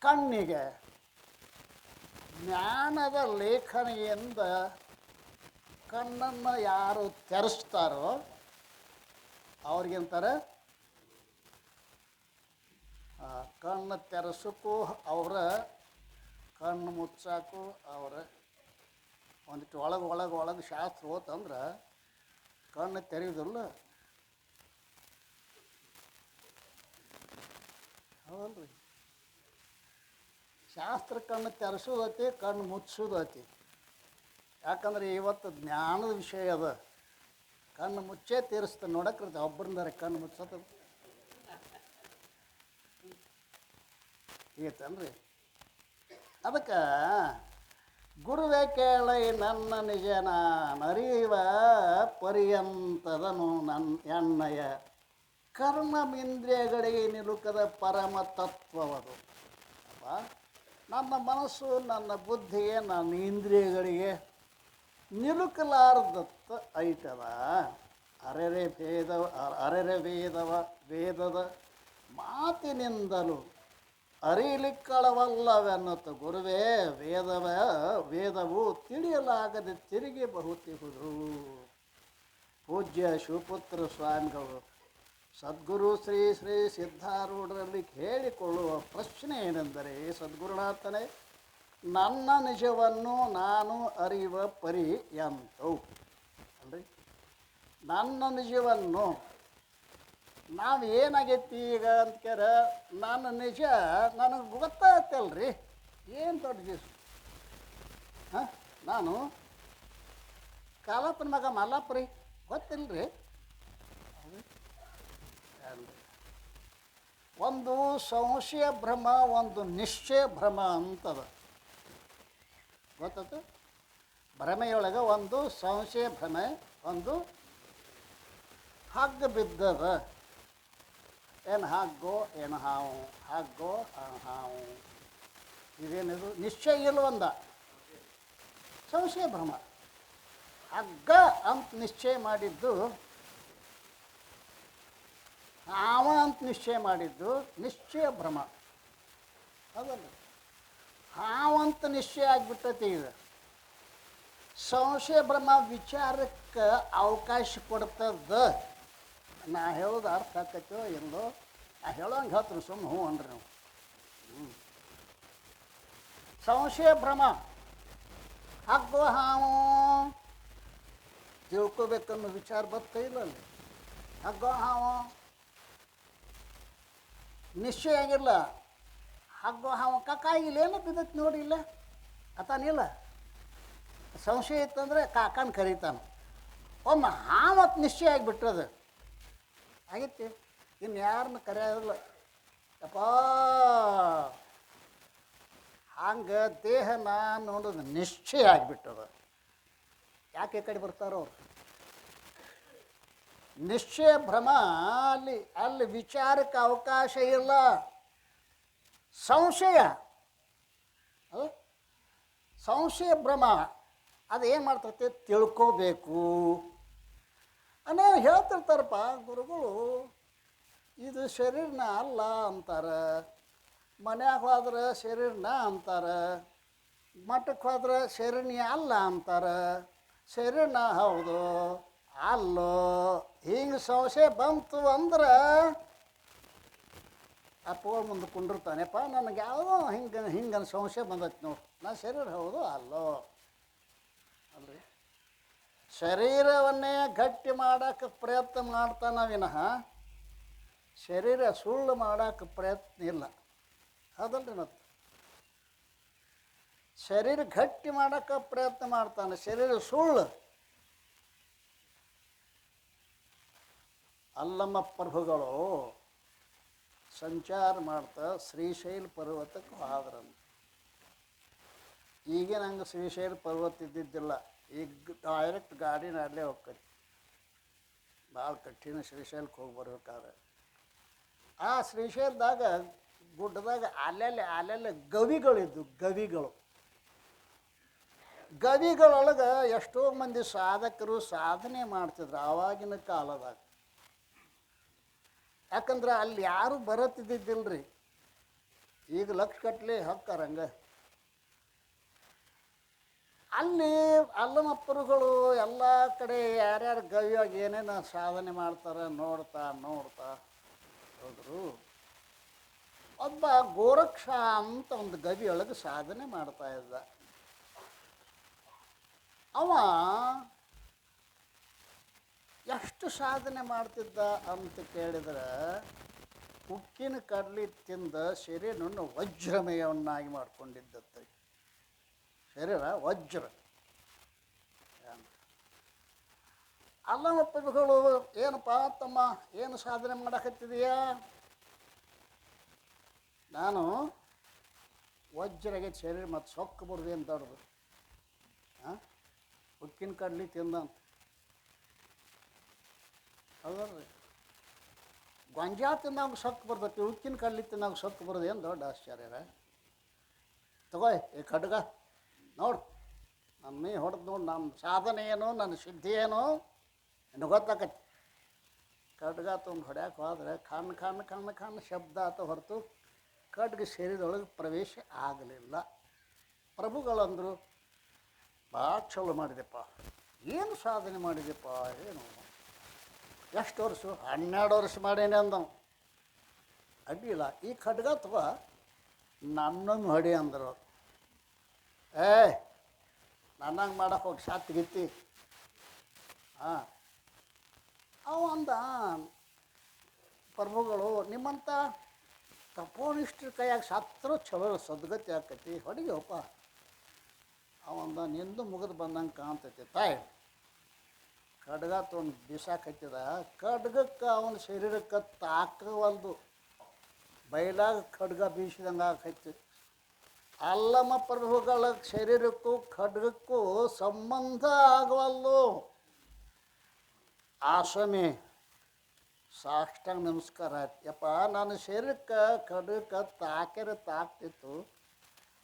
ಕಣ್ಣಿಗೆ ಜ್ಞಾನದ ಲೇಖನಿಯಿಂದ ಕಣ್ಣನ್ನು ಯಾರು ತೆರೆಸ್ತಾರೋ ಅವ್ರಿಗಂತಾರೆ ಕಣ್ಣು ತೆರೆಸೋಕ್ಕೂ ಅವರ ಕಣ್ಣು ಮುಚ್ಚಾಕು ಅವ್ರ ಒಂದಿಟ್ಟು ಒಳಗೆ ಶಾಸ್ತ್ರ ಹೋತಂದ್ರೆ ಕಣ್ಣು ತೆರೆಯುವುದಿಲ್ಲ. ಹೌದಲ್ರಿ? ಶಾಸ್ತ್ರ ಕಣ್ಣು ತೆರೆಸೋದೈತಿ, ಕಣ್ಣು ಮುಚ್ಚೋದೈತಿ. ಯಾಕಂದ್ರೆ ಇವತ್ತು ಜ್ಞಾನದ ವಿಷಯ ಅದ. ಕಣ್ಣು ಮುಚ್ಚೇ ತೀರಿಸ್ತಾನೆ ನೋಡಕ್ರದ ಒಬ್ಬರಿಂದಾರೆ ಕಣ್ಣು ಮುಚ್ಚೋದು ಈಗತ್ತನ್ರಿ. ಅದಕ್ಕೆ ಗುರುವೇ ಕೇಳೈ ನನ್ನ ನಿಜನ ನರಿವ ಪರ್ಯಂತದನು ಎಣ್ಣಯ ಕರ್ಮಮಿಂದ್ರಿಯಗಳಿಗೆ ನಿಲುಕದ ಪರಮ ತತ್ವವದು. ಅಪ್ಪ, ನನ್ನ ಮನಸ್ಸು, ನನ್ನ ಬುದ್ಧಿಗೆ, ನನ್ನ ಇಂದ್ರಿಯಗಳಿಗೆ ನಿಲುಕಲಾರ್ದತ್ತ ಐತದ. ವೇದದ ಮಾತಿನಿಂದಲೂ ಅರಿಲಿಕ್ಕಳವಲ್ಲವೆನ್ನುತ್ತ ಗುರುವೇ ವೇದವು ತಿಳಿಯಲಾಗದೆ ತಿರುಗಿ ಬಹುತಿಹುದು. ಪೂಜ್ಯ ಶಿವಪುತ್ರ ಸ್ವಾಮಿಗಳು ಸದ್ಗುರು ಶ್ರೀ ಶ್ರೀ ಸಿದ್ಧಾರೂಢರಲ್ಲಿ ಹೇಳಿಕೊಳ್ಳುವ ಪ್ರಶ್ನೆ ಏನೆಂದರೆ, ಸದ್ಗುರುನಾಥನೇ, ನನ್ನ ನಿಜವನ್ನು ನಾನು ಅರಿಯುವ ಪರಿ ಎಂತವು ಅಲ್ರಿ? ನನ್ನ ನಿಜವನ್ನು ನಾವು ಏನಾಗೈತಿ ಈಗ ಅಂತ್ಕ್ಯಾರ, ನನ್ನ ನಿಜ ನನಗೆ ಗೊತ್ತಾಗತ್ತಲ್ರಿ. ಏನು ದೊಡ್ಡ ದಿವಸ ಹಾಂ, ನಾನು ಕಾಲಪ್ಪನ ಮಗ ಮಲ್ಲಪ್ಪ ಗೊತ್ತಿಲ್ಲರಿ. ಒಂದು ಸಂಶಯ ಭ್ರಮ, ಒಂದು ನಿಶ್ಚಯ ಭ್ರಮ ಅಂತದ. ಗೊತ್ತಾಯ್ತು? ಭ್ರಮೆಯೊಳಗೆ ಒಂದು ಸಂಶಯ ಭ್ರಮೆ, ಒಂದು ಹಗ್ಗ ಬಿದ್ದದ. ಏನು ಹಗ್ಗೋ ಏನು ಹಾವು, ಹಗ್ಗೋ ಹಾವು, ಇದೇನಿದು ನಿಶ್ಚಯ ಇಲ್ವಂದ ಸಂಶಯ ಭ್ರಮ. ಹಗ್ಗ ಅಂತ ನಿಶ್ಚಯ ಮಾಡಿದ್ದು, ಹಾವ ಅಂತ ನಿಶ್ಚಯ ಮಾಡಿದ್ದು ನಿಶ್ಚಯ ಭ್ರಮ. ಅದಲ್ಲ, ಹಾವಂತ ನಿಶ್ಚಯ ಆಗಿಬಿಟ್ಟೈತಿ. ಈಗ ಸಂಶಯ ಭ್ರಮ ವಿಚಾರಕ್ಕೆ ಅವಕಾಶ ಕೊಡ್ತದ. ನಾ ಹೇಳೋದು ಅರ್ಥ ಆಕೈತೋ ಎಲ್ಲೋ, ನಾ ಹೇಳೋಂಗೆ ಹೇಳ್ತೀನಿ, ಸುಮ್ಮನೆ ಹ್ಞೂ ಅನ್ರಿ ನೀವು. ಸಂಶಯ ಭ್ರಮ, ಹಗ್ಗೋ ಹಾವು ತಿಳ್ಕೊಬೇಕನ್ನೋ ವಿಚಾರ ಬರ್ತಾ ಇಲ್ಲ ಅಲ್ಲಿ. ಹಗ್ಗೋ ಹಾವು ನಿಶ್ಚಯ ಆಗಿಲ್ಲ. ಹಗ್ಗೋ ಹಾವು ಕಾಕಾಗಿಲ್ಲ, ಏನೋ ಬಿದ್ದೈತಿ ನೋಡಿ, ಇಲ್ಲ ಅತಾನಿಲ್ಲ. ಸಂಶಯ ಇತ್ತಂದರೆ ಕಾಕನ ಕರೀತಾನೆ. ಒಮ್ಮೆ ಹಾವತ್ತು ನಿಶ್ಚಯ ಆಗಿಬಿಟ್ರದ ಆಗೈತಿ, ಇನ್ನು ಯಾರನ್ನ ಕರೆಯೋದಿಲ್ಲ. ಯಪ್ಪ ಹಂಗೆ ದೇಹ ನಾನು ಅನ್ನೋದು ನಿಶ್ಚಯ ಆಗಿಬಿಟ್ಟದ. ಯಾಕೆ ಈ ಕಡೆ ಬರ್ತಾರೋ ಅವ್ರು? ನಿಶ್ಚಯ ಭ್ರಮ, ಅಲ್ಲಿ ವಿಚಾರಕ್ಕೆ ಅವಕಾಶ ಇಲ್ಲ. ಸಂಶಯ, ಸಂಶಯ ಭ್ರಮ ಅದು ಏನು ಮಾಡ್ತೈತೆ, ತಿಳ್ಕೋಬೇಕು ಅನ್ನೋ ಹೇಳ್ತಿರ್ತಾರಪ್ಪ ಗುರುಗಳು. ಇದು ಶರೀರನ ಅಲ್ಲ ಅಂತಾರೆ, ಮನ್ಯಾಗ ಹೋದ್ರೆ ಶರೀರನ ಅಂತಾರೆ, ಮಠಕ್ಕೆ ಹೋದ್ರೆ ಶರೀರನಿ ಅಲ್ಲ ಅಂತಾರೆ, ಶರೀರನ ಹೌದು ಅಲ್ಲೋ. ಹಿಂಗೆ ಸಂಶಯ ಬಂತು ಅಂದ್ರೆ ಅಪ್ಪ ಮುಂದೆ ಕುಂಡಿರ್ತಾನೆಪ್ಪ, ನನಗೆ ಯಾವುದೋ ಹಿಂಗೆ ಸಂಶಯ ಬಂದೈತಿ ನೋಡಿ, ನಾ ಶರೀರ ಹೌದು ಅಲ್ಲೋ ಅಲ್ರಿ. ಶರೀರವನ್ನೇ ಗಟ್ಟಿ ಮಾಡೋಕ್ಕೆ ಪ್ರಯತ್ನ ಮಾಡ್ತಾನೆ ವಿನಃ ಶರೀರ ಸುಳ್ಳು ಮಾಡೋಕ್ಕೆ ಪ್ರಯತ್ನ ಇಲ್ಲ. ಹೌದಲ್ರಿ? ಮತ್ತು ಶರೀರ ಗಟ್ಟಿ ಮಾಡೋಕ್ಕೆ ಪ್ರಯತ್ನ ಮಾಡ್ತಾನೆ, ಶರೀರ ಸುಳ್ಳು. ಅಲ್ಲಮ್ಮ ಪ್ರಭುಗಳು ಸಂಚಾರ ಮಾಡ್ತಾ ಶ್ರೀಶೈಲ ಪರ್ವತಕ್ಕೆ ಹೋದ್ರಂತ. ಈಗೇನು ಹಂಗೆ ಶ್ರೀಶೈಲ ಪರ್ವತ ಇದ್ದಿದ್ದಿಲ್ಲ, ಈಗ ಡೈರೆಕ್ಟ್ ಗಾಡಿನ ಅಲ್ಲೇ ಹೋಗ್ತೈತಿ. ಭಾಳ ಕಠಿಣ ಶ್ರೀಶೈಲಕ್ಕೆ ಹೋಗಿ ಬರ್ಬೇಕಾದ್ರೆ. ಆ ಶ್ರೀಶೈಲದಾಗ ಗುಡ್ಡದಾಗ ಅಲ್ಲೆಲ್ಲ ಗವಿಗಳಿದ್ದು, ಗವಿಗಳೊಳಗೆ ಎಷ್ಟೋ ಮಂದಿ ಸಾಧಕರು ಸಾಧನೆ ಮಾಡ್ತಿದ್ರು ಆವಾಗಿನ ಕಾಲದಾಗ. ಯಾಕಂದ್ರೆ ಅಲ್ಲಿ ಯಾರು ಬರತ್ತಿದ್ದಿದ್ದಿಲ್ರಿ. ಈಗ ಲಕ್ಷಗಟ್ಟಲೆ ಹಕ್ಕಾರಂಗೆ. ಅಲ್ಲಿ ಅಲ್ಲಮಪ್ಪರುಗಳು ಎಲ್ಲ ಕಡೆ ಯಾರ್ಯಾರು ಗವಿಯಾಗಿ ಏನೇನು ಸಾಧನೆ ಮಾಡ್ತಾರೆ ನೋಡ್ತಾ ಹೋದರು. ಒಬ್ಬ ಗೋರಕ್ಷ ಅಂತ ಒಂದು ಗವಿಯೊಳಗೆ ಸಾಧನೆ ಮಾಡ್ತಾ ಇದ್ದ. ಅವ ಎಷ್ಟು ಸಾಧನೆ ಮಾಡ್ತಿದ್ದ ಅಂತ ಕೇಳಿದ್ರೆ, ಉಕ್ಕಿನ ಕಡ್ಲಿ ತಿಂದ ಶರೀರವನ್ನು ವಜ್ರಮಯವನ್ನಾಗಿ ಮಾಡಿಕೊಂಡಿದ್ದತ್ತೆ. ಶರೀರ ವಜ್ರ. ಅಲ್ಲಮಪ್ಪಗಳು, ಏನಪ್ಪ ತಮ್ಮ, ಏನು ಸಾಧನೆ ಮಾಡಕತ್ತಿದೀಯಾ? ನಾನು ವಜ್ರಗೆ ಶರೀರ ಮತ್ತು ಸೊಕ್ಕು ಬಿಡ್ದು ಏನು ದೊಡ್ಡದು, ಉಕ್ಕಿನ ಕಡ್ಲಿ ತಿಂದಂತ. ಹೌದ್ರಿ, ಗೊಂಜಾಳ ತಿಂದಾಗ ಸೊಕ್ಕು ಬರ್ತೈತಿ, ಉಕ್ಕಿನ ಕಡ್ಲಿ ತಿಂದಾಗ ಸೊಕ್ಕು ಬರೋದು ಏನು ದೊಡ್ಡ ಆಶ್ಚರ್ಯ. ತಗೋ ಈ ಖಡ್ಗ ನೋಡು, ನನ್ನ ಮೈ ಹೊಡೆದು ನೋಡಿ, ನನ್ನ ಸಾಧನೆ ಏನು, ನನ್ನ ಸಿದ್ಧಿ ಏನು ಇನ್ನು ಗೊತ್ತಾಕತಿ. ಖಡ್ಗ ತುಂಬ ಹೊಡ್ಯಾಕೆ ಹೋದ್ರೆ ಖಾನ್ ಖಾನ್ ಖಾನ್ ಖಾನ್ ಶಬ್ದ ಆತ ಹೊರತು ಖಡ್ಗ ಶರೀರದೊಳಗೆ ಪ್ರವೇಶ ಆಗಲಿಲ್ಲ. ಪ್ರಭುಗಳಂದರು, ಭಾಳ ಚಲೋ ಮಾಡಿದೆಪ್ಪ, ಏನು ಸಾಧನೆ ಮಾಡಿದೆಪ್ಪ, ಏನು ಎಷ್ಟು ವರ್ಷ? 12 ವರ್ಷ ಮಾಡೇನೆ ಅಂದವು. ಅಡ್ಡಿಲ್ಲ, ಈ ಖಡ್ಗ ತಗೋ ನನ್ನನ್ನು ಹೊಡಿ ಅಂದರು. ನನ್ನಂಗೆ ಮಾಡಕ್ಕೆ ಹೋಗಿ ಸಾತ್ಗಿತ್ತಿ. ಅವ ಅಂದ, ಪ್ರಭುಗಳು ನಿಮ್ಮಂಥ ತಪೋನಿಷ್ಠರ ಕೈಯಾಗ ಸತ್ರು ಚಲೋ ಸದ್ಗತಿ ಆಕೈತಿ, ಹೊಡಿಗಪ್ಪ. ಅವಂದ, ನಿಂದು ಮುಗಿದು ಬಂದಂಗೆ ಕಾಣ್ತೈತಿ ತಾಯಿ. ಖಡ್ಗ ತೊಗೊಂಡು ಬೀಸಾಕತ್ತಿದ. ಖಡ್ಗಕ್ಕೆ ಅವನ ಶರೀರಕ್ಕೆ ತಾಕವಲ್ದು, ಬೈಲಾಗ ಖಡ್ಗ ಬೀಸಿದಂಗೆ ಆಕೈತಿ. ಅಲ್ಲಮ ಪ್ರಭುಗಳ ಶರೀರಕ್ಕೂ ಖಡ್ಗಕ್ಕೂ ಸಂಬಂಧ ಆಗವಲ್ಲು. ಆಸಮೆ ಸಾಷ್ಟಾಂಗ ನಮಸ್ಕಾರ ಆಯ್ತು. ಯಪ್ಪ, ನನ್ನ ಶರೀರಕ್ಕೆ ಖಡ್ಗಕ್ಕೆ ತಾಕ್ತಿತ್ತು,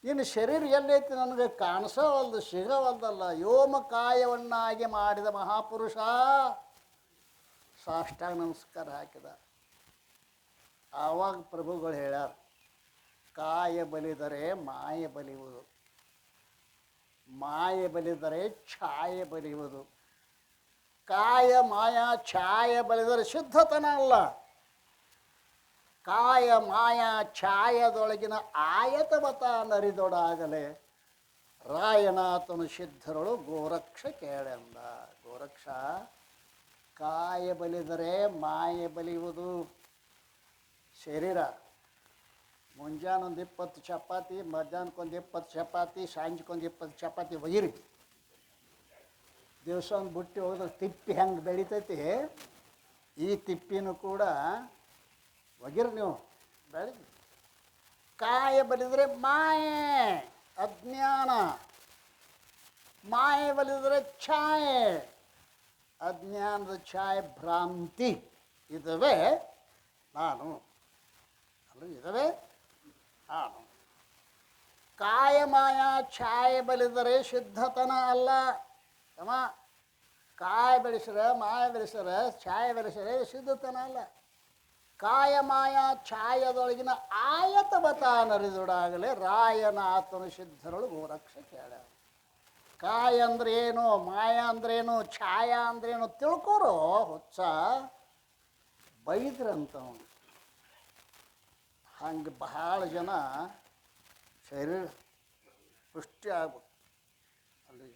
ನಿನ್ನ ಶರೀರ ಎಲ್ಲೈತಿ ನನಗೆ ಕಾಣಿಸೋವಲ್ದು, ಸಿಗವಲ್ದಲ್ಲ. ವ್ಯೋಮಕಾಯವನ್ನಾಗಿ ಮಾಡಿದ ಮಹಾಪುರುಷ ಸಾಷ್ಟಾಂಗ ನಮಸ್ಕಾರ ಹಾಕಿದ. ಆವಾಗ ಪ್ರಭುಗಳು ಹೇಳ್ಯಾರ, ಕಾಯ ಬಲಿದರೆ ಮಾಯೆ ಬಲಿಯುವುದು, ಮಾಯೆ ಬಲಿದರೆ ಛಾಯೆ ಬಲಿಯುವುದು. ಕಾಯ ಮಾಯ ಛಾಯೆ ಬಲಿದರೆ ಶುದ್ಧತನ ಅಲ್ಲ. ಕಾಯ ಮಾಯ ಛಾಯದೊಳಗಿನ ಆಯತವತ ನರಿದೊಡಾಗಲೇ ರಾಯನಾಥನು ಸಿದ್ಧರಳು ಗೋರಕ್ಷ ಕೇಳೆಂದ. ಗೋರಕ್ಷ, ಕಾಯ ಬಲಿದರೆ ಮಾಯೆ ಬಲಿಯುವುದು. ಶರೀರ ಮುಂಜಾನೊಂದು 20 ಚಪಾತಿ, ಮಧ್ಯಾಹ್ನಕ್ಕೊಂದು 20 ಚಪಾತಿ, ಸಂಜೆಗೊಂದು 20 ಚಪಾತಿ ಒಗಿರಿ. ದಿವಸ ಒಂದು ಬುಟ್ಟಿ ಹೋದ್ರೆ ತಿಪ್ಪಿ ಹೆಂಗೆ ಬೆಳಿತೈತಿ, ಈ ತಿಪ್ಪಿನೂ ಕೂಡ ಒಗಿರಿ ನೀವು, ಬೆಳೆದು. ಕಾಯ ಬಲಿದರೆ ಮಾಯೆ ಅಜ್ಞಾನ, ಮಾಯೆ ಬಲಿದರೆ ಛಾಯೆ ಅಜ್ಞಾನದ ಛಾಯೆ ಭ್ರಾಂತಿ. ಇದುವೇ ನಾನು ಅಲ್ಲ, ಇದುವೇ ನಾನು. ಕಾಯ ಮಾಯ ಛಾಯೆ ಬಲಿದರೆ ಶುದ್ಧತನ ಅಲ್ಲ. ತಮ್ಮ, ಕಾಯ ಬೆಳೆಸ್ರೆ ಮಾಯ ಬೆಳೆಸ್ರೆ ಛಾಯೆ ಬೆಳೆಸ್ರೆ ಶುದ್ಧತನ ಅಲ್ಲ. ಕಾಯ ಮಾಯ ಛಾಯದೊಳಗಿನ ಆಯತವತ ನರಿದೊಡಾಗಲೇ ರಾಯನಾಥನು ಸಿದ್ಧರಳು ಗೋರಕ್ಷ ಕೇಳ. ಕಾಯ ಅಂದ್ರೆ ಏನು, ಮಾಯ ಅಂದ್ರೇನು, ಛಾಯ ಅಂದ್ರೇನು ತಿಳ್ಕೊರೋ ಹುಚ್ಚ. ಬೈದ್ರಂತವನು. ಹಂಗೆ ಬಹಳ ಜನ ಶರೀರ ಪುಷ್ಟಿ ಆಗ್ಬೇಕು. ಅಲ್ಲಿ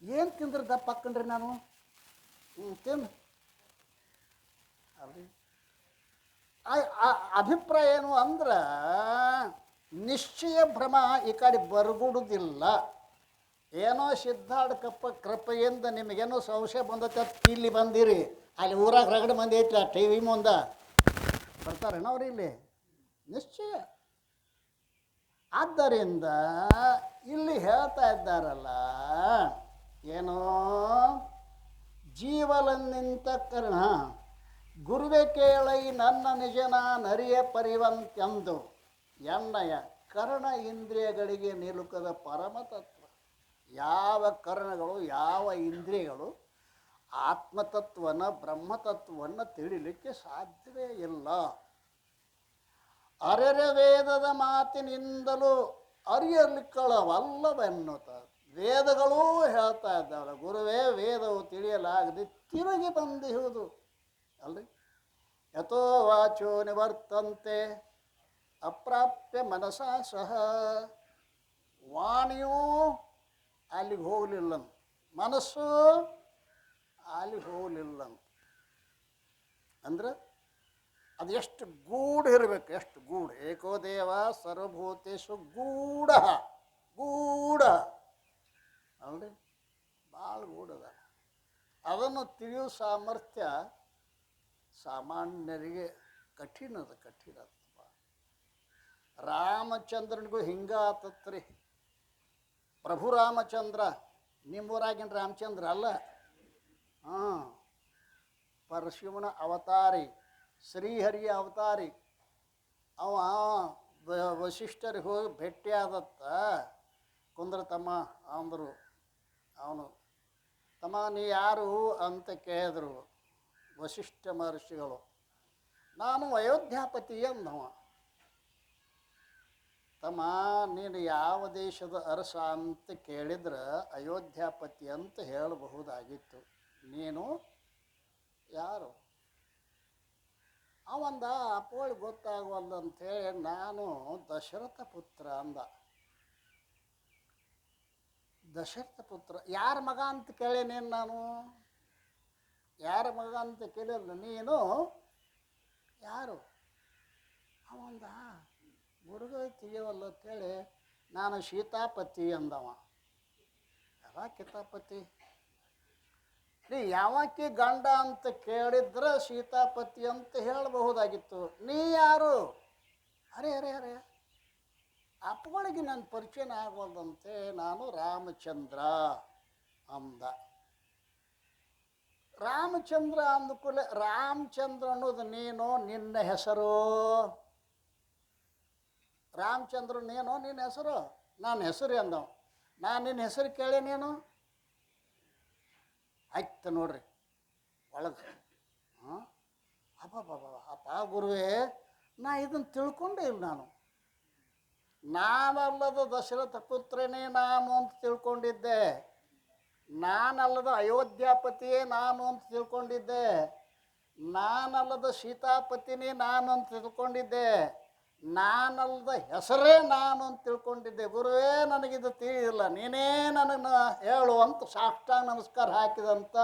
ಏನು ತಿಂದ್ರೆ ದಪ್ಪ ಹಾಕ್ಕೊಂಡ್ರಿ ನಾನು, ತಿಂದು ಅಲ್ರಿ. ಅಭಿಪ್ರಾಯ ಏನು ಅಂದ್ರೆ, ನಿಶ್ಚಯ ಭ್ರಮ ಈ ಕಡೆ ಬರ್ಗುಡುವುದಿಲ್ಲ. ಏನೋ ಸಿದ್ಧಾರ್ಥ ಕೃಪೆಯಿಂದ ನಿಮಗೇನೋ ಸಂಶಯ ಬಂದೈತೆ ಅಂತ ಇಲ್ಲಿ ಬಂದಿರಿ. ಅಲ್ಲಿ ಊರಾಗ ರಗಡ ಮಂದಿ ಐತಿ ಟಿ ವಿ ಮುಂದೆ ಬರ್ತಾರೇನೋ ಅವ್ರು ಇಲ್ಲಿ. ನಿಶ್ಚಯ. ಆದ್ದರಿಂದ ಇಲ್ಲಿ ಹೇಳ್ತಾ ಇದ್ದಾರಲ್ಲ, ಏನೋ ಜೀವಲನ್ನಿಂತ ಕರ್ಣ ಗುರುವೆ ಕೇಳೈ ನನ್ನ ನಿಜನ ನರಿಯ ಪರಿವಂತ್ಯಂದು ಎನ್ನಯ ಕರ್ಣ ಇಂದ್ರಿಯಗಳಿಗೆ ನಿಲುಕದ ಪರಮತತ್ವ. ಯಾವ ಕರ್ಣಗಳು, ಯಾವ ಇಂದ್ರಿಯಗಳು ಆತ್ಮತತ್ವನ ಬ್ರಹ್ಮತತ್ವವನ್ನು ತಿಳಿಲಿಕ್ಕೆ ಸಾಧ್ಯವೇ ಇಲ್ಲ. ಅರೆರೆ ವೇದದ ಮಾತಿನಿಂದಲೂ ಅರಿಯಲಿಕ್ಕಳವಲ್ಲವೆನ್ನುತ್ತ ವೇದಗಳೂ ಹೇಳ್ತಾ ಇದ್ದಾವಲ್ಲ, ಗುರುವೇ ವೇದವು ತಿಳಿಯಲಾಗದೆ ತಿರುಗಿ ಬಂದಿರುವುದು ಅಲ್ರಿ. ಯಥೋ ವಾಚೋ ನಿವರ್ತಂತೆ ಅಪ್ರಾಪ್ಯ ಮನಸಾ ಸಹ ವಾಣಿಯೂ ಅಲ್ಲಿಗೆ ಹೋಗಲಿಲ್ಲ, ಮನಸ್ಸು ಅಲ್ಲಿಗೆ ಹೋಗಲಿಲ್ಲ. ಅಂದ್ರೆ ಅದು ಎಷ್ಟು ಗೂಢ ಇರಬೇಕು, ಎಷ್ಟು ಗೂಢ. ಏಕೋ ದೇವ ಸರ್ವಭೂತೇಶು ಗೂಢ, ಗೂಢ ಅಲ್ರಿ, ಭಾಳ ಗೂಢದ. ಅದನ್ನು ತಿಳಿಯೋ ಸಾಮರ್ಥ್ಯ ಸಾಮಾನ್ಯರಿಗೆ ಕಠಿಣದ, ಕಠಿಣ. ರಾಮಚಂದ್ರನಿಗೂ ಹಿಂಗ ಆತತ್ರಿ. ಪ್ರಭು ರಾಮಚಂದ್ರ ನಿಮ್ಮೂರಾಗಿನ ರಾಮಚಂದ್ರ ಅಲ್ಲ, ಹಾಂ, ಪರಶಿವನ ಅವತಾರಿ, ಶ್ರೀಹರಿಯ ಅವತಾರಿ. ಅವ ವಸಿಷ್ಠರಿಗೆ ಹೋಗಿ ಭೇಟಿಯಾದತ್ತ. ಕುಂದ್ರ ತಮ್ಮ ಅಂದರು. ಅವನು, ತಮ್ಮ ನೀ ಯಾರು ಅಂತ ಕೇಳಿದ್ರು ವಸಿಷ್ಠ ಮಹರ್ಷಿಗಳು. ನಾನು ಅಯೋಧ್ಯಾಪತಿ ಅಂದವ. ತಮ್ಮ ನೀನು ಯಾವ ದೇಶದ ಅರಸ ಅಂತ ಕೇಳಿದ್ರೆ ಅಯೋಧ್ಯಾಪತಿ ಅಂತ ಹೇಳಬಹುದಾಗಿತ್ತು, ನೀನು ಯಾರು? ಅವಂದ ಅಪ್ಪೋಳಿ ಗೊತ್ತಾಗವಲ್ಲಂತೇಳಿ ನಾನು ದಶರಥ ಪುತ್ರ ಅಂದ. ದಶರಥ ಪುತ್ರ ಯಾರ ಮಗ ಅಂತ ಕೇಳೇನೇನು ನಾನು? ಯಾರ ಮಗ ಅಂತ ಕೇಳಿಲ್ಲ, ನೀನು ಯಾರು? ಅವಂದ ಹುಡುಗ ತಿಳಿಯವಲ್ಲ ಅಂತೇಳಿ ನಾನು ಸೀತಾಪತಿ ಅಂದವ. ಯಾವ ಕಿತಾಪತಿ? ನೀ ಯಾವಕ್ಕೆ ಗಂಡ ಅಂತ ಕೇಳಿದ್ರೆ ಸೀತಾಪತಿ ಅಂತ ಹೇಳಬಹುದಾಗಿತ್ತು, ನೀ ಯಾರು? ಅರೆ ಅರೆ ಅರೆ, ಅಪ್ಪಗಳಿಗೆ ನನ್ನ ಪರಿಚಯನ ಆಗವಲ್ದಂತೆ, ನಾನು ರಾಮಚಂದ್ರ ಅಂದ. ರಾಮಚಂದ್ರ ಅಂದ ಕೂಡಲೇ ರಾಮಚಂದ್ರ ಅನ್ನೋದು ನೀನು, ನಿನ್ನ ಹೆಸರು ರಾಮಚಂದ್ರನೇನೋ ನಿನ್ನ ಹೆಸರು? ನನ್ನ ಹೆಸರು ಅಂದವ. ನಾನು ನಿನ್ನ ಹೆಸರು ಕೇಳಿ ನೀನು ಆಯ್ತು ನೋಡ್ರಿ ಒಳಗೆ. ಹಾಂ, ಅಪ್ಪ ಗುರುವೇ, ನಾ ಇದನ್ನು ತಿಳ್ಕೊಂಡೇ ಇಲ್ಲ. ನಾನಲ್ಲದ ದಶರಥ ಪುತ್ರನೇ ನಾನು ಅಂತ ತಿಳ್ಕೊಂಡಿದ್ದೆ, ನಾನಲ್ಲದ ಅಯೋಧ್ಯಾಪತಿಯೇ ನಾನು ಅಂತ ತಿಳ್ಕೊಂಡಿದ್ದೆ, ನಾನಲ್ಲದ ಸೀತಾಪತಿನೇ ನಾನು ಅಂತ ತಿಳ್ಕೊಂಡಿದ್ದೆ, ನಾನಲ್ಲದ ಹೆಸರೇ ನಾನು ಅಂತ ತಿಳ್ಕೊಂಡಿದ್ದೆ. ಗುರುವೇ, ನನಗಿದು ತಿಳಿದಿಲ್ಲ, ನೀನೇ ನನಗೆ ಹೇಳು ಅಂತ ಸಾಷ್ಟಾಂಗ ನಮಸ್ಕಾರ ಹಾಕಿದಂತ.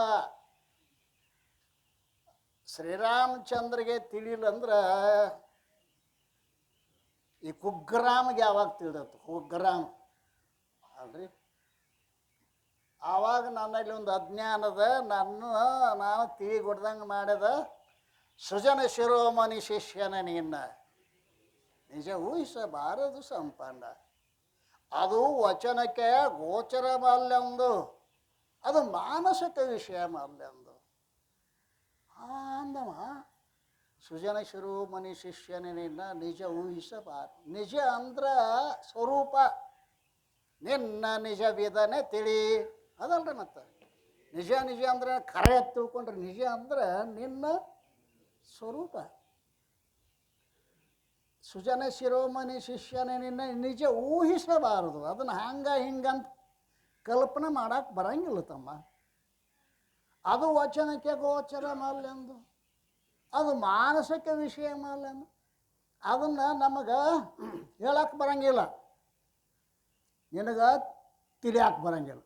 ಶ್ರೀರಾಮಚಂದ್ರಿಗೆ ತಿಳಿಲಿಲ್ಲಂದ್ರೆ ಈ ಕುಗ್ರಾಮ್ಗೆ ಯಾವಾಗ ತಿಳಿದತ್ತು? ಕುಗ್ರಾಮ್ ಅಲ್ರಿ. ಆವಾಗ ನನ್ನಲ್ಲಿ ಒಂದು ಅಜ್ಞಾನದ, ನಾನು ತಿಳಿಗೊಡ್ದಂಗೆ ಮಾಡ್ಯದ. ಸೃಜನ ಶಿರೋಮಣಿ ಶಿಷ್ಯನ ನಿನ್ನ ನಿಜ ಊಹಿಸಬಾರದು ಸಂಪನ್ನ. ಅದು ವಚನಕ್ಕೆ ಗೋಚರ ಮಲ್ಲೆಂದು, ಅದು ಮಾನಸಿಕ ವಿಷಯ ಮಲ್ಲೆಂದು ಅಂದವ. ಸೃಜನ ಶಿರೋಮಣಿ ಶಿಷ್ಯನ ನಿನ್ನ ನಿಜ ಊಹಿಸಬಾರ. ನಿಜ ಅಂದ್ರೆ ಸ್ವರೂಪ, ನಿನ್ನ ನಿಜ ವಿಧನೆ ತಿಳಿ ಅದಲ್ರಿ. ಮತ್ತು ನಿಜ ನಿಜ ಅಂದ್ರೆ ಖರೆ ತಿಳ್ಕೊಂಡ್ರೆ, ನಿಜ ಅಂದ್ರೆ ನಿನ್ನ ಸ್ವರೂಪ. ಸುಜನ ಶಿರೋಮಣಿ ಶಿಷ್ಯನ ನಿನ್ನ ನಿಜ ಊಹಿಸಬಾರದು. ಅದನ್ನು ಹಿಂಗಂತ ಕಲ್ಪನೆ ಮಾಡಕ್ಕೆ ಬರಂಗಿಲ್ಲ ತಮ್ಮ. ಅದು ವಚನಕ್ಕೆ ಗೋಚರ ಮಲ್ಲೆಂದು, ಅದು ಮಾನಸಿಕ ವಿಷಯ ಮಲ್ಲೆಂದು, ಅದನ್ನು ನಮಗೆ ಹೇಳಕ್ಕೆ ಬರಂಗಿಲ್ಲ, ನಿನಗೆ ತಿಳಿಯಕ್ಕೆ ಬರಂಗಿಲ್ಲ.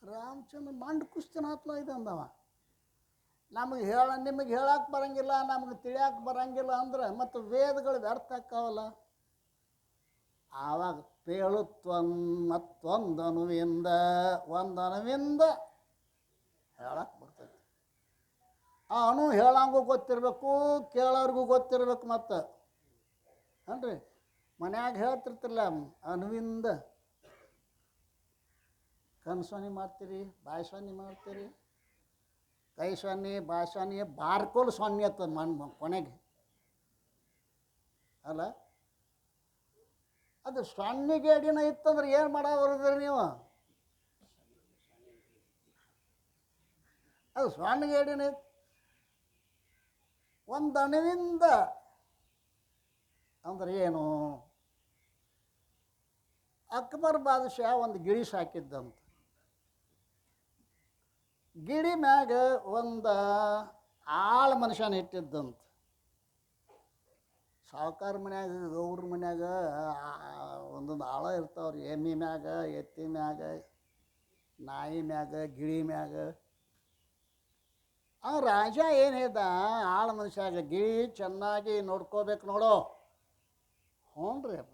ರಾಮಚಂದ್ರ ಮಂಡ್ ಕುಸ್ತಿನಾತ್ಲ ಇದೆ ಅಂದವ. ನಿಮಗೆ ಹೇಳಕ್ಕೆ ಬರಂಗಿಲ್ಲ, ನಮಗೆ ತಿಳಿಯಕ್ಕೆ ಬರಂಗಿಲ್ಲ ಅಂದ್ರೆ ಮತ್ತು ವೇದಗಳು ವ್ಯರ್ಥ ಆಕ್ಕಾವಲ್ಲ. ಆವಾಗ ಮತ್ತೊಂದು ಅಣುವಿಂದ ಹೇಳಕ್ಕೆ ಬರ್ತೈತಿ. ಆ ಅಣು ಹೇಳಂಗೂ ಗೊತ್ತಿರಬೇಕು, ಕೇಳೋರ್ಗೂ ಗೊತ್ತಿರಬೇಕು. ಮತ್ತು ಅನ್ರಿ ಮನ್ಯಾಗ ಹೇಳ್ತಿರ್ತಿರಲ್ಲ, ಅಣುವಿಂದ ಕನ್ಸೊನಿ ಮಾಡ್ತೀರಿ, ಬಾಯಿ ಸೊನ್ನೆ ಮಾಡ್ತೀರಿ, ಕೈ ಸೊನ್ನೆ, ಬಾಯಿ ಸೊನ್ನೆ, ಬಾರ್ಕೋಲು ಸೊನ್ನೆ ಅತ್ತದ ಕೊನೆಗೆ ಅಲ್ಲ. ಅದು ಸೊನ್ನೆಗೆ ಅಡಿನ ಇತ್ತಂದ್ರೆ ಏನು ಮಾಡೋದ್ರಿ ನೀವು? ಅದು ಸೊನ್ನೆಗೆ ಅಡಿನ ಇತ್ತು. ಒಂದು ಅಣುವಿಂದ ಅಂದ್ರೆ ಏನು? ಅಕ್ಬರ್ ಬಾದಶಾ ಒಂದು ಗಿಳಿ ಸಾಕಿದ್ದಂತ. ಗಿಳಿ ಮ್ಯಾಗ ಒಂದು ಆಳು ಮನುಷ್ಯನ ಇಟ್ಟಿದ್ದಂತ. ಸಾವುಕಾರ ಮನ್ಯಾಗ ಗೌಡ್ರ ಮನ್ಯಾಗ ಒಂದೊಂದು ಆಳ ಇರ್ತಾವ್ರಿ. ಎಮ್ಮೆ ಮ್ಯಾಗ, ಎತ್ತಿ ಮ್ಯಾಗ, ನಾಯಿ ಮ್ಯಾಗ, ಗಿಳಿ ಮ್ಯಾಗ. ಆ ರಾಜ ಏನು ಹೇಳ್ದ, ಆಳ ಮನುಷ್ಯಾಗ ಗಿಳಿ ಚೆನ್ನಾಗಿ ನೋಡ್ಕೋಬೇಕು ನೋಡೋ. ಹ್ಞೂ ರೀ ಅಪ್ಪ,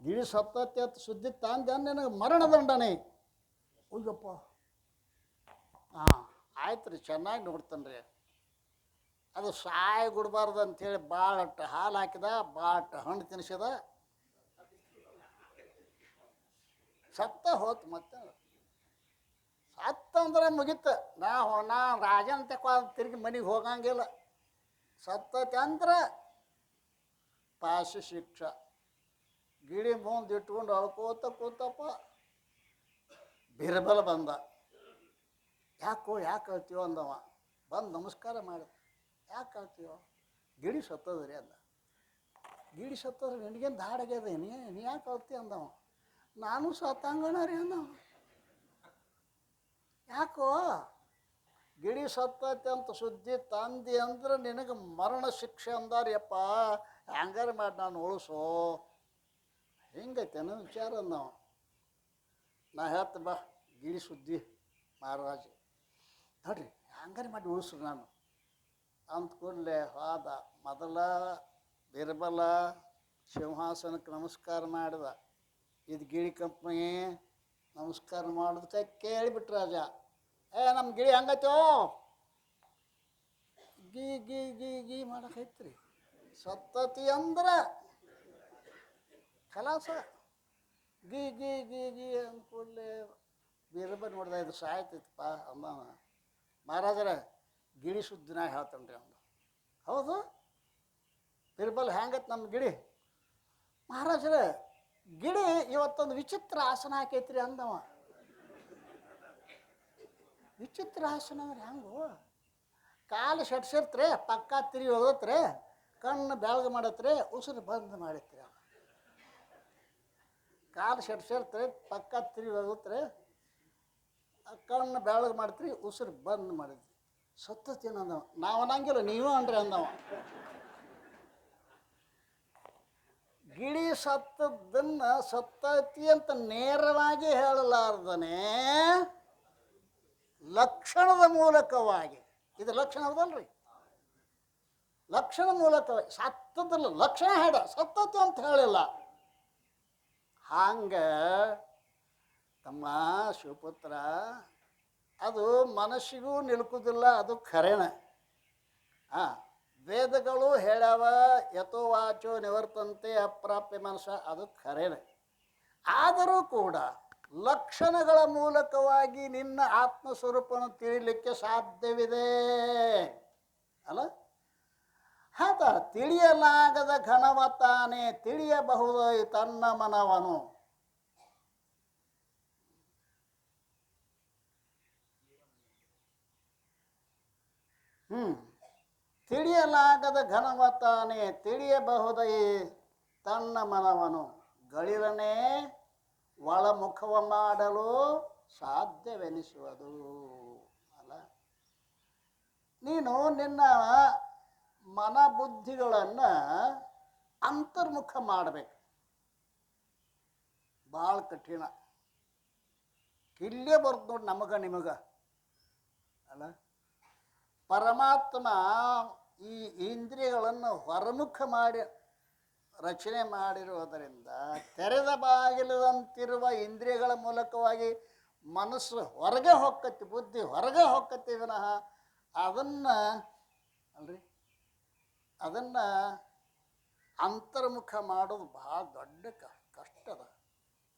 ಗಿಳಿ ಸತ್ತತ್ತೆ ಅಂತ ಸುದ್ದಿ ತಂದೆ ನನಗೆ ಮರಣದಂಡನೆ. ಅಯ್ಯಪ್ಪ, ಹಾಂ ಆಯ್ತು ರೀ, ಚೆನ್ನಾಗಿ ನೋಡ್ತಾನೆ ರೀ. ಅದು ಸಾಯಿ ಗುಡ್ಬಾರ್ದು ಅಂಥೇಳಿ ಭಾಳಟ್ಟು ಹಾಲು ಹಾಕಿದ, ಭಾಳಟ್ಟು ಹಣ್ಣು ತಿನ್ನಿಸಿದ, ಸತ್ತ ಹೋತು. ಮತ್ತೆ ಸತ್ತಂದ್ರೆ ಮುಗೀತು. ನಾ ರಾಜನ ತಕ್ಕ ತಿರುಗಿ ಮನೆಗೆ ಹೋಗಂಗಿಲ್ಲ. ಸತ್ತತೆ ಅಂದ್ರೆ ಪಾಶಿ ಶಿಕ್ಷ. ಗಿಳಿ ಮುಂದೆ ಇಟ್ಕೊಂಡು ಅಳ್ಕೋತ ಕೂತಪ್ಪ. ಬಿರ್ಬಲ ಬಂದ. ಯಾಕೆ ಅಳ್ತೀವೋ ಅಂದವ. ಬಂದು ನಮಸ್ಕಾರ ಮಾಡಿದ. ಯಾಕೆ ಅಳ್ತೀವೋ? ಗಿಳಿ ಸತ್ತದ್ರಿ ಅಂದ. ಗಿಳಿ ಸತ್ತದ್ರೆ ನಿನಗೇನು ದಾಡಾಗ್ಯದ, ನೀ ಯಾಕೆ ಅಳ್ತಿ ಅಂದವ. ನಾನು ಸತ್ತಂಗಣ ರೀ ಅಂದವ. ಯಾಕೋ? ಗಿಳಿ ಸತ್ತೈತೆ ಅಂತ ಸುದ್ದಿ ತಂದಿ ಅಂದ್ರೆ ನಿನಗೆ ಮರಣ ಶಿಕ್ಷೆ ಅಂದಾರಿಯಪ್ಪ. ಹ್ಯಾಂಗಾರ ಮಾಡಿ ನಾನು ಉಳಿಸೋ. ಹಿಂಗೈತೇನೋ ವಿಚಾರ ಅಂದವ. ನಾ ಹೇಳ್ತ ಬಾ ಗಿಳಿ ಸುದ್ದಿ ಮಹಾರಾಜ ನೋಡ್ರಿ, ಹ್ಯಾಂಗಾರ ಮಾಡಿ ಉಳಿಸ್ರಿ ನಾನು ಅಂದ ಕೂಡಲೇ ಹೋದ. ಮೊದಲ ಬಿರ್ಬಲ ಸಿಂಹಾಸನಕ್ಕೆ ನಮಸ್ಕಾರ ಮಾಡಿದ. ಇದು ಗಿಳಿ ಕಂಪ್ನಿ ನಮಸ್ಕಾರ ಮಾಡೋದಕ್ಕೆ ಕೇಳಿಬಿಟ್ರು ರಾಜ. ನಮ್ಮ ಗಿಳಿ ಹಂಗೈತೋ, ಗೀ ಗೀ ಗೀ ಗೀ ಮಾಡಕೈತ್ರಿ. ಸತ್ತತಿ ಅಂದ್ರೆ ಕಲಾಸ. ಗೀ ಗೀ ಗೀ ಗೀ ಅಂದ ಕೂಡಲೇ ಬಿರ್ಬಲ್ ನೋಡ್ದ, ಇದು ಸಾಯ್ತೈತಪ್ಪ ಅಂದ. ಮಹಾರಾಜರ ಗಿಳಿ ಸುದ್ದಿನ ಹೇಳ್ತಾನೆ ರೀ ಅಂದ. ಹೌದು ಬಿರ್ಬಲ್ ಹ್ಯಾಂಗೈತೆ ನಮ್ಮ ಗಿಳಿ? ಮಹಾರಾಜರ ಗಿಳಿ ಇವತ್ತೊಂದು ವಿಚಿತ್ರ ಆಸನ ಹಾಕೈತ್ರಿ ಅಂದವ. ವಿಚಿತ್ರ ಆಸನ ಅಂದ್ರೆ ಹೆಂಗು? ಕಾಲು ಶಟ್ಸಿರ್ತ್ರಿ, ಪಕ್ಕ ತಿರುಗಿ ಹೋಗತ್ರಿ, ಕಣ್ಣು ಬೆಳಗ್ಗೆ ಮಾಡತ್ರಿ, ಉಸಿರು ಬಂದ್ ಮಾಡತ್ರಿ. ಕಾಲು ಶಟ್ಸಿರ್ತ್ರಿ, ಪಕ್ಕ ತಿರುಗಿ ಹೋಗತ್ರಿ, ಕಣ್ಣು ಬೆಳಗ್ಗೆ ಮಾಡ್ತ್ರಿ, ಉಸಿರು ಬಂದ್ ಮಾಡಿದ್ರಿ. ಸತ್ತತೇನು ಅಂದವ. ನಾವು ಅನ್ನಂಗಿಲ್ಲ, ನೀವು ಅನ್ರಿ ಅಂದವ. ಗಿಳಿ ಸತ್ತದನ್ನು ಸತ್ತತಿ ಅಂತ ನೇರವಾಗಿ ಹೇಳಲಾರ್ದನೆ ಲಕ್ಷಣದ ಮೂಲಕವಾಗಿ, ಇದು ಲಕ್ಷಣ ಹೌದಲ್ರಿ, ಲಕ್ಷಣ ಮೂಲಕವಾಗಿ ಸತ್ತದಲ್ಲ ಲಕ್ಷಣ ಹೇಳ, ಸತ್ತತಿ ಅಂತ ಹೇಳಿಲ್ಲ. ಹಂಗ ತಮ್ಮ ಶಿವಪುತ್ರ, ಅದು ಮನಸ್ಸಿಗೂ ನಿಲುಕುವುದಿಲ್ಲ, ಅದು ಖರೇನ. ವೇದಗಳು ಹೇಳ್ಯಾವ, ಯಥೋವಾಚೋ ನಿವರ್ತಂತೆ ಅಪ್ರಾಪ್ಯ ಮನಸ್ಸ, ಅದು ಖರೇನ. ಆದರೂ ಕೂಡ ಲಕ್ಷಣಗಳ ಮೂಲಕವಾಗಿ ನಿನ್ನ ಆತ್ಮಸ್ವರೂಪವನ್ನು ತಿಳಿಲಿಕ್ಕೆ ಸಾಧ್ಯವಿದೆ ಅಲ್ಲ. ಹೌದ, ತಿಳಿಯಲಾಗದ ಘನವ ತಾನೇ ತಿಳಿಯಬಹುದು ತನ್ನ ಮನವನು. ತಿಳಿಯಲಾಗದ ಘನವ ತಾನೇ ತಿಳಿಯಬಹುದೇ ತನ್ನ ಮನವನು. ಗಳಿರನೇ ಒಳಮುಖವ ಮಾಡಲು ಸಾಧ್ಯವೆನಿಸುವುದು ಅಲ್ಲ. ನೀನು ನಿನ್ನ ಮನಬುದ್ಧಿಗಳನ್ನು ಅಂತರ್ಮುಖ ಮಾಡಬೇಕು. ಭಾಳ ಕಠಿಣ. ಇಲ್ಲೇ ಬರ್ದು ನೋಡಿ ನಮಗ ನಿಮಗ ಅಲ್ಲ. ಪರಮಾತ್ಮ ಈ ಇಂದ್ರಿಯಗಳನ್ನು ಹೊರಮುಖ ಮಾಡಿ ರಚನೆ ಮಾಡಿರುವುದರಿಂದ ತೆರೆದ ಬಾಗಿಲದಂತಿರುವ ಇಂದ್ರಿಯಗಳ ಮೂಲಕವಾಗಿ ಮನಸ್ಸು ಹೊರಗೆ ಹೊಕ್ಕತಿ, ಬುದ್ಧಿ ಹೊರಗೆ ಹೊಕ್ಕತಿ ವಿನಃ ಅದನ್ನು ಅಲ್ರಿ, ಅದನ್ನು ಅಂತರ್ಮುಖ ಮಾಡೋದು ಭಾಳ ದೊಡ್ಡ ಕಷ್ಟದ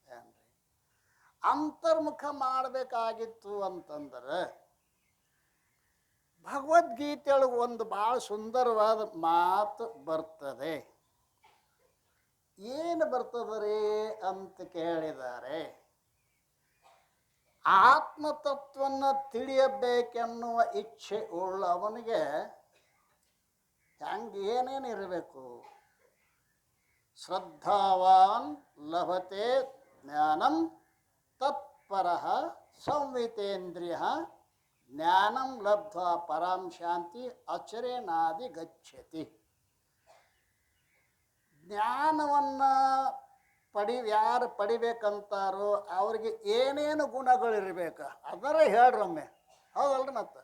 ಏನ್ರಿ. ಅಂತರ್ಮುಖ ಮಾಡಬೇಕಾಗಿತ್ತು ಅಂತಂದ್ರೆ ಭಗವದ್ಗೀತೆಯೊಳಗೆ ಒಂದು ಭಾಳ ಸುಂದರವಾದ ಮಾತು ಬರ್ತದೆ. ಏನು ಬರ್ತದೆ ಅಂತ ಕೇಳಿದ್ದಾರೆ, ಆತ್ಮತತ್ವವನ್ನು ತಿಳಿಯಬೇಕೆನ್ನುವ ಇಚ್ಛೆ ಉಳ್ಳವನಿಗೆ ಹೆಂಗೆ ಏನೇನು ಇರಬೇಕು? ಶ್ರದ್ಧಾವಾನ್ ಲಭತೆ ಜ್ಞಾನಂ ತತ್ಪರಃ ಸಂವಿತೇಂದ್ರಿಯ ಜ್ಞಾನಂ ಲಬ್ಧ್ವಾ ಪರಾಂ ಶಾಂತಿ ಅಚರೇನಾದಿ ಗಚ್ಚತಿ. ಜ್ಞಾನವನ್ನು ಯಾರು ಪಡಿಬೇಕಂತಾರೋ ಅವ್ರಿಗೆ ಏನೇನು ಗುಣಗಳಿರ್ಬೇಕು ಅದರ ಹೇಳ್ರೊಮ್ಮೆ, ಹೌದಲ್ರಿ? ಮತ್ತು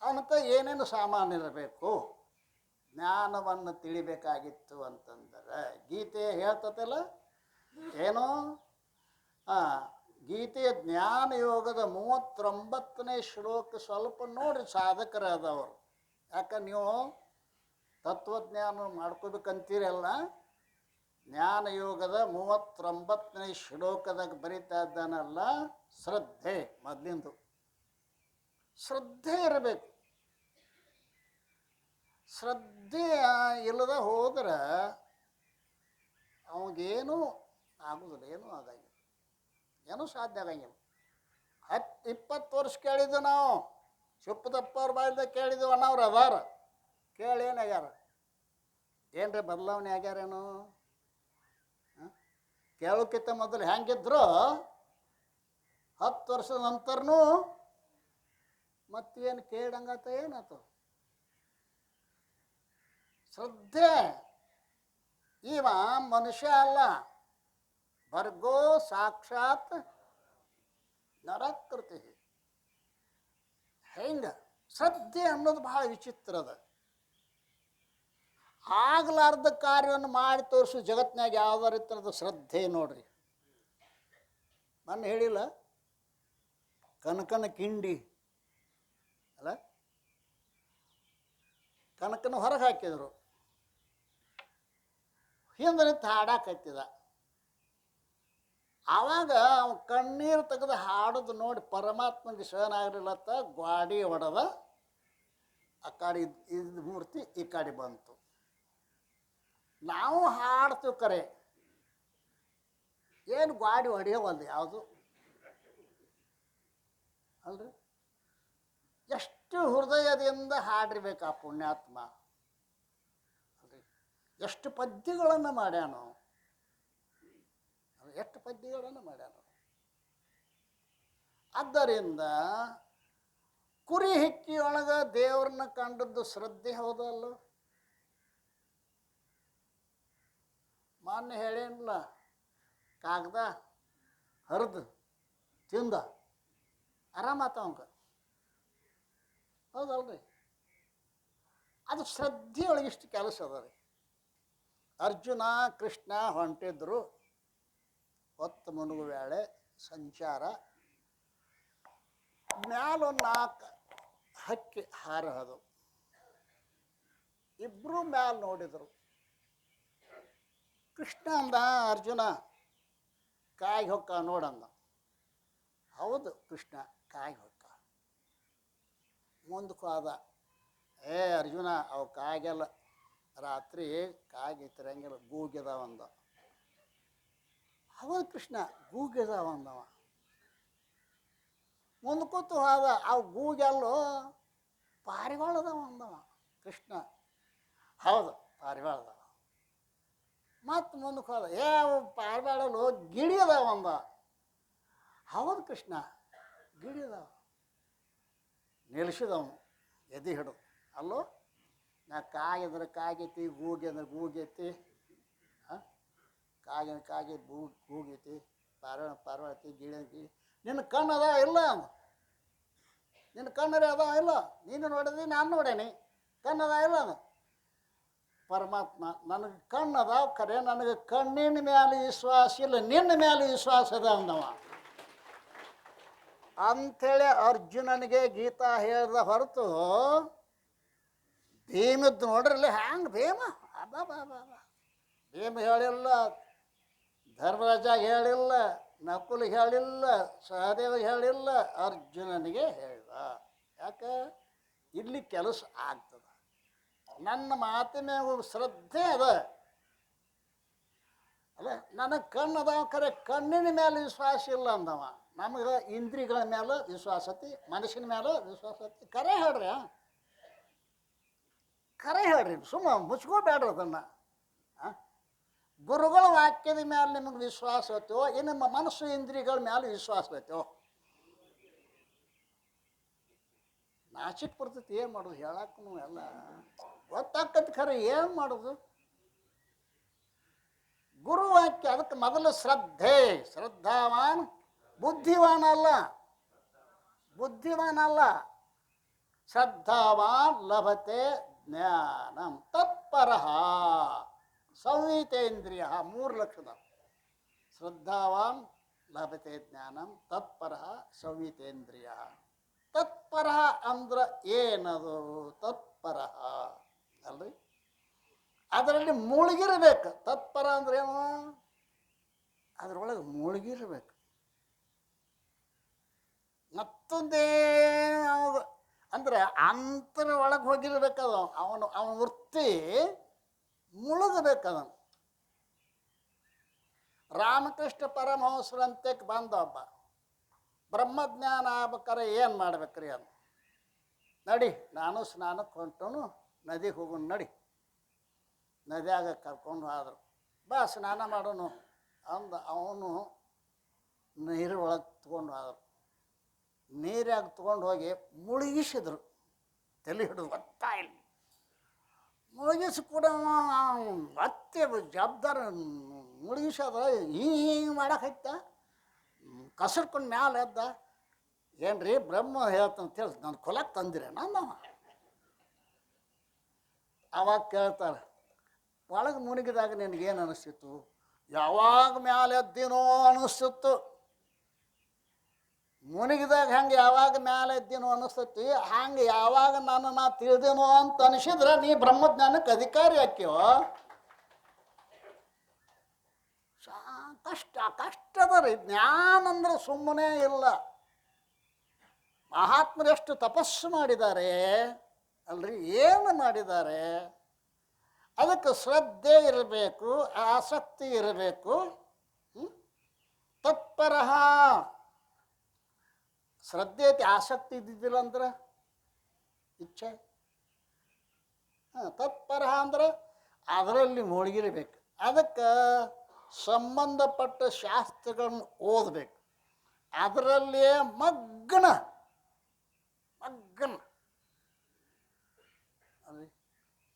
ಅವನಂತ ಏನೇನು ಸಾಮಾನು ಇರಬೇಕು ಜ್ಞಾನವನ್ನು ತಿಳಿಬೇಕಾಗಿತ್ತು ಅಂತಂದರೆ ಗೀತೆ ಹೇಳ್ತತಲ್ಲ ಏನೋ ಗೀತೆಯ ಜ್ಞಾನ ಯೋಗದ 39ನೇ ಶ್ಲೋಕ ಸ್ವಲ್ಪ ನೋಡ್ರಿ ಸಾಧಕರಾದವರು. ಯಾಕೆ ನೀವು ತತ್ವಜ್ಞಾನ ಮಾಡ್ಕೋಬೇಕಂತೀರಲ್ಲ, ಜ್ಞಾನ ಯೋಗದ 39ನೇ ಶ್ಲೋಕದಾಗ ಬರಿತಾ ಇದ್ದಾನಲ್ಲ, ಶ್ರದ್ಧೆ ಮೊದಲಿಂದು ಶ್ರದ್ಧೆ ಇರಬೇಕು. ಶ್ರದ್ಧೆ ಇಲ್ಲದ ಹೋದ್ರೆ ಅವನಿಗೇನೂ ಆಗೋದಿಲ್ಲ, ಏನೂ ಆಗಂಗಿಲ್ಲ, ಏನೂ ಸಾಧ್ಯ ಆಗಂಗಿಲ್ಲ. 10-20 ವರ್ಷ ಕೇಳಿದ್ದು ನಾವು ಶಿವಪ್ಪದಪ್ಪವ್ರ ಬಾಯಿಲ್ದಾಗ ಕೇಳಿದ್ವು, ಅನ್ನೋರು ಅದಾರ ಕೇಳಿ ಏನಾಗ್ಯಾರ? ಏನ್ರಿ ಬದಲಾವಣೆ ಆಗ್ಯಾರೇನು? ಕೇಳೋಕ್ಕಿಂತ ಮೊದಲು ಹೆಂಗಿದ್ರು 10 ವರ್ಷದ ನಂತರನೂ ಮತ್ತೇನು ಕೇಳಂಗಾತ ಏನಾಯ್ತು? ಶ್ರದ್ಧೆ. ಇವ ಮನುಷ್ಯ ಅಲ್ಲ, ಭರ್ಗೋ ಸಾಕ್ಷಾತ್ ನರಕೃತಿ. ಹೆಂಗ ಶ್ರದ್ಧೆ ಅನ್ನೋದು ಬಹಳ ವಿಚಿತ್ರದ. ಆಗ್ಲಾರ್ದ ಕಾರ್ಯವನ್ನು ಮಾಡಿ ತೋರಿಸು ಜಗತ್ತಿನಾಗ ಯಾವ್ದಾರ ಇರ್ತದ ಶ್ರದ್ಧೆ ನೋಡ್ರಿ. ನಾನು ಹೇಳಿಲ್ಲ, ಕನಕನ ಕಿಂಡಿ ಅಲ್ಲ, ಕನಕನ ಹೊರಗೆ ಹಾಕಿದರು, ಹಿಂದೆ ನಿಂತು ಹಾಡಾಕತ್ತಿದ. ಆವಾಗ ಅವ ಕಣ್ಣೀರು ತೆಗೆದು ಹಾಡೋದು ನೋಡಿ ಪರಮಾತ್ಮನಿಗೆ ಸಹನ ಆಗಲಿಲ್ಲತ್ತ, ಗ್ವಾಡಿ ಹೊಡೆದ, ಆ ಕಡೆ ಇದು ಮೂರ್ತಿ ಈ ಕಡೆ ಬಂತು. ನಾವು ಹಾಡ್ತೀವಿ ಕರೆ, ಏನು ಗ್ವಾಡಿ ಹೊಡೆಯೋವಲ್ದು ಯಾವುದು ಅಲ್ರಿ? ಎಷ್ಟು ಹೃದಯದಿಂದ ಹಾಡಿರ್ಬೇಕು ಆ ಪುಣ್ಯಾತ್ಮ ಅಲ್ರಿ? ಎಷ್ಟು ಪದ್ಯಗಳನ್ನು ಮಾಡ್ಯಾನು, ಎಷ್ಟು ಪದ್ಯಗಳನ್ನು ಮಾಡ್ಯಾನು. ಆದ್ದರಿಂದ ಕುರಿ ಹಿಕ್ಕಿಯೊಳಗೆ ದೇವ್ರನ್ನ ಕಂಡದ್ದು ಶ್ರದ್ಧೆ ಹೌದಲ್ಲ? ಮಾನ್ಯ ಹೇಳೇನಿಲ್ಲ, ಕಾಗದ ಹರಿದು ತಿಂದ ಆರಾಮಾತವಂಗ, ಹೌದಲ್ರಿ? ಅದು ಶ್ರದ್ಧೆಯೊಳಗೆ ಇಷ್ಟು ಕೆಲಸ ಅದ ರೀ. ಅರ್ಜುನ ಕೃಷ್ಣ ಹೊಂಟಿದ್ರು, ಹೊತ್ತು ಮುನುಗು ವೇಳೆ ಸಂಚಾರ, ಮ್ಯಾಲೊಂದು 4 ಹಕ್ಕಿ ಹಾರಹದು. ಇಬ್ಬರು ಮ್ಯಾಲ ನೋಡಿದರು. ಕೃಷ್ಣ ಅಂದ, ಅರ್ಜುನ ಕಾಯಿಗೆ ಹೊಕ್ಕ ನೋಡಂದ. ಹೌದು ಕೃಷ್ಣ ಕಾಯಿಗೆ ಹೊಕ್ಕ. ಮುಂದಕ್ಕೆ ಹೋದ, ಏ ಅರ್ಜುನ ಅವು ಕಾಯಿಗೆಲ್ಲ ರಾತ್ರಿ ಕಾಯಿಗೆ ತಿರಂಗಿಲ್ಲ, ಗೂಗಿದಾವಂದ. ಹೌದು ಕೃಷ್ಣ ಗೂಗಿದಾವಂದವ. ಮುಂದಕ್ಕೂತು ಹೋದ, ಅವು ಗೂಗೆಲ್ಲೋ ಪಾರಿವಾಳದವ ಅಂದವ ಕೃಷ್ಣ. ಹೌದು ಪಾರಿವಾಳದವ. ಮತ್ತು ಮುಂದಕ್ಕೆ ಹೋದ, ಏ ಅವು ಪಾರಿವಾಳಲು ಗಿಳಿ ಅದಾವ ಅಂದ. ಹೌದು ಕೃಷ್ಣ ಗಿಳಿ ಅದಾವ. ನಿಲ್ಲಿಸಿದವನು ಎದೆ ಹಿಡು, ಅಲ್ಲೋ ನಾ ಕಾಗಿದ್ರೆ ಕಾಗೈತಿ, ಗೂಗಿ ಅಂದ್ರೆ ಗೂಗೈತಿ, ಕಾಗಿನ ಕಾಗಿ ಗೂಗೈತಿ, ಪಾರ್ವತಿ ಗಿಳಿ ಗಿಳಿ. ನಿನ್ನ ಕಣ್ಣು ಅದ ಇಲ್ಲ? ನಿನ್ನ ಕಣ್ಣರೇ ಅದ ಇಲ್ಲ? ನೀನು ನೋಡಿದಿ, ನಾನು ನೋಡೇನಿ, ಕಣ್ಣದ ಇಲ್ಲ? ಪರಮಾತ್ಮ ನನಗೆ ಕಣ್ಣು ಅದಾವ ಖರೆ, ನನಗೆ ಕಣ್ಣಿನ ಮೇಲೆ ವಿಶ್ವಾಸ ಇಲ್ಲ, ನಿನ್ನ ಮೇಲೆ ವಿಶ್ವಾಸ ಅದ ಅಂದವ. ಅಂಥೇಳಿ ಅರ್ಜುನನಿಗೆ ಗೀತಾ ಹೇಳ್ದ ಹೊರತು ಭೀಮದ್ದು ನೋಡ್ರಲ್ಲಿ ಹ್ಯಾಂಗೆ ಭೀಮ ಭೀಮ ಹೇಳಿಲ್ಲ, ಧರ್ಮರಾಜ ಹೇಳಿಲ್ಲ, ನಕುಲಿಗೆ ಹೇಳಿಲ್ಲ, ಸಹದೇವಿಗೆ ಹೇಳಿಲ್ಲ, ಅರ್ಜುನನಿಗೆ ಹೇಳಿದ. ಯಾಕೆ? ಇಲ್ಲಿ ಕೆಲಸ ಆಗ್ತದೆ. ನನ್ನ ಮಾತಿನ ಶ್ರದ್ಧೆ ಅದ ಅಲ್ಲ, ನನಗೆ ಕಣ್ಣು ಅದಾವ ಖರೆ ಕಣ್ಣಿನ ಮೇಲೆ ವಿಶ್ವಾಸ ಇಲ್ಲ ಅಂದವ. ನಮಗೆ ಇಂದ್ರಿಯಗಳ ಮೇಲೆ ವಿಶ್ವಾಸತಿ, ಮನುಷ್ಯನ ಮೇಲೆ ವಿಶ್ವಾಸತಿ. ಕರೆ ಹೇಳ್ರಿ, ಕರೆ ಹೇಳ್ರಿ, ಸುಮ್ಮ ಮುಚ್ಕೋಬೇಡ್ರಿ ಅದನ್ನು. ಗುರುಗಳ ವಾಕ್ಯದ ಮೇಲೆ ನಿಮಗೆ ವಿಶ್ವಾಸ ಐತೋ, ಇನ್ನು ಮನಸ್ಸು ಇಂದ್ರಿಯಗಳ ಮೇಲೆ ವಿಶ್ವಾಸ ಐತೋ? ನಾಚಿಕ್ ಬರ್ತೈತಿ, ಏನು ಮಾಡೋದು ಹೇಳಕ್ಕೂ ಎಲ್ಲ ಗೊತ್ತಾಕತಿ ಖರೆ ಏನು ಮಾಡೋದು? ಮೊದಲು ಶ್ರದ್ಧೆ. ಶ್ರದ್ಧಾವಾನ್ ಬುದ್ಧಿವಾನ್ ಅಲ್ಲ, ಬುದ್ಧಿವಾನ್ ಅಲ್ಲ. ಶ್ರದ್ಧಾವಾನ್ ಲಭತೆ ಜ್ಞಾನಂ ತತ್ಪರಃ ಸಂಹಿತೇಂದ್ರಿಯ. 3 ಲಕ್ಷದ ಶ್ರದ್ಧಾವಾನ್ ಲಭತೆ ಜ್ಞಾನಂ ತತ್ಪರಃ ಸಂಹಿತೇಂದ್ರಿಯ. ತತ್ಪರಃ ಅಂದ್ರೆ ಏನದು? ತತ್ಪರಃ ಅಲ್ರಿ, ಅದರಲ್ಲಿ ಮುಳುಗಿರ್ಬೇಕು. ತತ್ಪರ ಅಂದ್ರೆ ಏನು? ಅದರೊಳಗೆ ಮುಳುಗಿರ್ಬೇಕು. ಮತ್ತೊಂದೇನು ಅಂದರೆ ಅಂತರ ಒಳಗೆ ಹೋಗಿರ್ಬೇಕದು. ಅವನ ವೃತ್ತಿ ಮುಳುಗಬೇಕದನ್ನು. ರಾಮಕೃಷ್ಣ ಪರಮಹಂಸರಂತೆ ಬಂದ ಒಬ್ಬ ಬ್ರಹ್ಮಜ್ಞಾನ ಆಗ್ಬೇಕಾರೆ ಏನು ಮಾಡ್ಬೇಕ್ರಿ ಅದು? ನಡಿ, ನಾನು ಸ್ನಾನಕ್ಕೆ ಹೊಂಟನು, ನದಿಗೆ ಹೋಗೋಣ ನಡಿ. ನದಿಯಾಗ ಕರ್ಕೊಂಡು ಹೋದ್ರು. ಬಾ ಸ್ನಾನ ಮಾಡೋನು ಅಂದ. ಅವನು ನೀರು ಒಳಗೆ ತೊಗೊಂಡು ಹೋದ್ರು. ನೀರಾಗ ತೊಗೊಂಡು ಹೋಗಿ ಮುಳುಗಿಸಿದ್ರು. ತಲೆ ಹಿಡಿದು ಒತ್ತಾಯಿಲ್ಲ ಮುಳುಗಿಸಿ ಕೂಡ ಮತ್ತೆ ಜವಾಬ್ದಾರ ಮುಳುಗಿಸೋದು ಹಿಂಗೆ ಮಾಡಕ್ಕೆ ಕಸರ್ಕೊಂಡು ಮ್ಯಾಲೆ ಎದ್ದ. ಏನು ರೀ ಬ್ರಹ್ಮ ಹೇಳ್ತಂತ ಹೇಳಿ ನಾನು ಕೊಲಕ್ಕೆ ತಂದಿರೆ ನಾನು. ಅವಾಗ ಕೇಳ್ತಾರೆ, ಒಳಗೆ ಮುಳುಗಿದಾಗ ನಿನಗೇನು ಅನಿಸ್ತಿತ್ತು? ಯಾವಾಗ ಮ್ಯಾಲೆ ಎದ್ದೀನೋ ಅನಿಸ್ತಿತ್ತು. ಮುಳುಗಿದಾಗ ಹಂಗೆ ಯಾವಾಗ ಮ್ಯಾಲೆ ಎದ್ದೀನೋ ಅನಿಸ್ತೈತಿ, ಹಂಗೆ ಯಾವಾಗ ನಾ ತಿಳಿದೇನೋ ಅಂತ ಅನಿಸಿದ್ರೆ ನೀ ಬ್ರಹ್ಮಜ್ಞಾನಕ್ಕೆ ಅಧಿಕಾರಿ ಹಾಕ್ಯೋ. ಕಷ್ಟದ ರೀ ಜ್ಞಾನ ಅಂದ್ರೆ ಸುಮ್ಮನೆ ಇಲ್ಲ. ಮಹಾತ್ಮರು ಎಷ್ಟು ತಪಸ್ಸು ಮಾಡಿದ್ದಾರೆ ಅಲ್ರಿ, ಏನು ಮಾಡಿದ್ದಾರೆ? ಅದಕ್ಕೆ ಶ್ರದ್ಧೆ ಇರಬೇಕು, ಆಸಕ್ತಿ ಇರಬೇಕು. ತತ್ಪರಃ ಶ್ರದ್ಧೆ ಐತಿ, ಆಸಕ್ತಿ ಇದ್ದಿದ್ದಿಲ್ಲ ಅಂದ್ರೆ ಇಚ್ಛೆ. ತತ್ಪರಃ ಅಂದ್ರೆ ಅದರಲ್ಲಿ ಮುಳುಗಿರಬೇಕು. ಅದಕ್ಕೆ ಸಂಬಂಧಪಟ್ಟ ಶಾಸ್ತ್ರಗಳನ್ನು ಓದಬೇಕು. ಅದರಲ್ಲಿಯೇ ಮಗ್ನ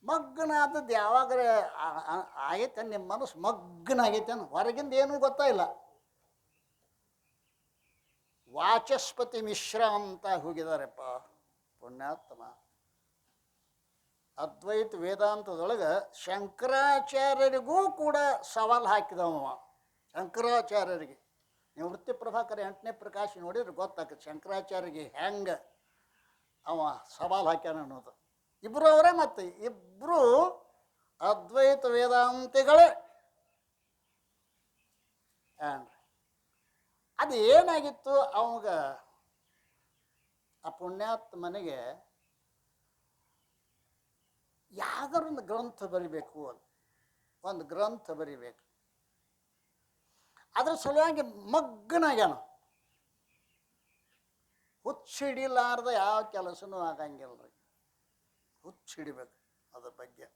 ಮಗ್ನ ಆದದ್ದು ಯಾವಾಗ ಆಗೈತೆ ನಿಮ್ಮ ಮನಸ್ಸು ಮಗ್ನ ಆಗೈತೆ ಹೊರಗಿಂದ ಏನೂ ಗೊತ್ತಾಯಿಲ್ಲ. ವಾಚಸ್ಪತಿ ಮಿಶ್ರ ಅಂತ ಹೋಗಿದಾರೆಪ್ಪ ಪುಣ್ಯಾತ್ಮ. ಅದ್ವೈತ ವೇದಾಂತದೊಳಗೆ ಶಂಕರಾಚಾರ್ಯರಿಗೂ ಕೂಡ ಸವಾಲು ಹಾಕಿದವ. ಶಂಕರಾಚಾರ್ಯರಿಗೆ ನೀವು ವೃತ್ತಿ ಪ್ರಭಾಕರ 8ನೇ ಪ್ರಕಾಶ ನೋಡಿದ್ರೆ ಗೊತ್ತಾಗ್ತದೆ ಶಂಕರಾಚಾರ್ಯರಿಗೆ ಹೆಂಗೆ ಅವ ಸವಾಲು ಹಾಕ್ಯಾನ ಅನ್ನೋದು. ಇಬ್ಬರು ಅವರೇ, ಮತ್ತು ಇಬ್ಬರು ಅದ್ವೈತ ವೇದಾಂತಿಗಳೇ. ಅದು ಏನಾಗಿತ್ತು ಅವಾಗ ಆ ಪುಣ್ಯಾತ್ಮನಿಗೆ ಯಾವ್ದಾರು ಒಂದು ಗ್ರಂಥ ಬರಿಬೇಕು, ಒಂದು ಗ್ರಂಥ ಬರಿಬೇಕು. ಅದ್ರ ಸಲುವಾಗಿ ಮಗ್ನಾಗ್ಯಾನ. ಹುಚ್ಚಿಡಿಲಾರ್ದ ಯಾವ ಕೆಲಸನೂ ಆಗಂಗಿಲ್ಲ ರೀ. ಹುಚ್ಚಿಡಿಬೇಕು ಅದ್ರ ಬಗ್ಗೆ.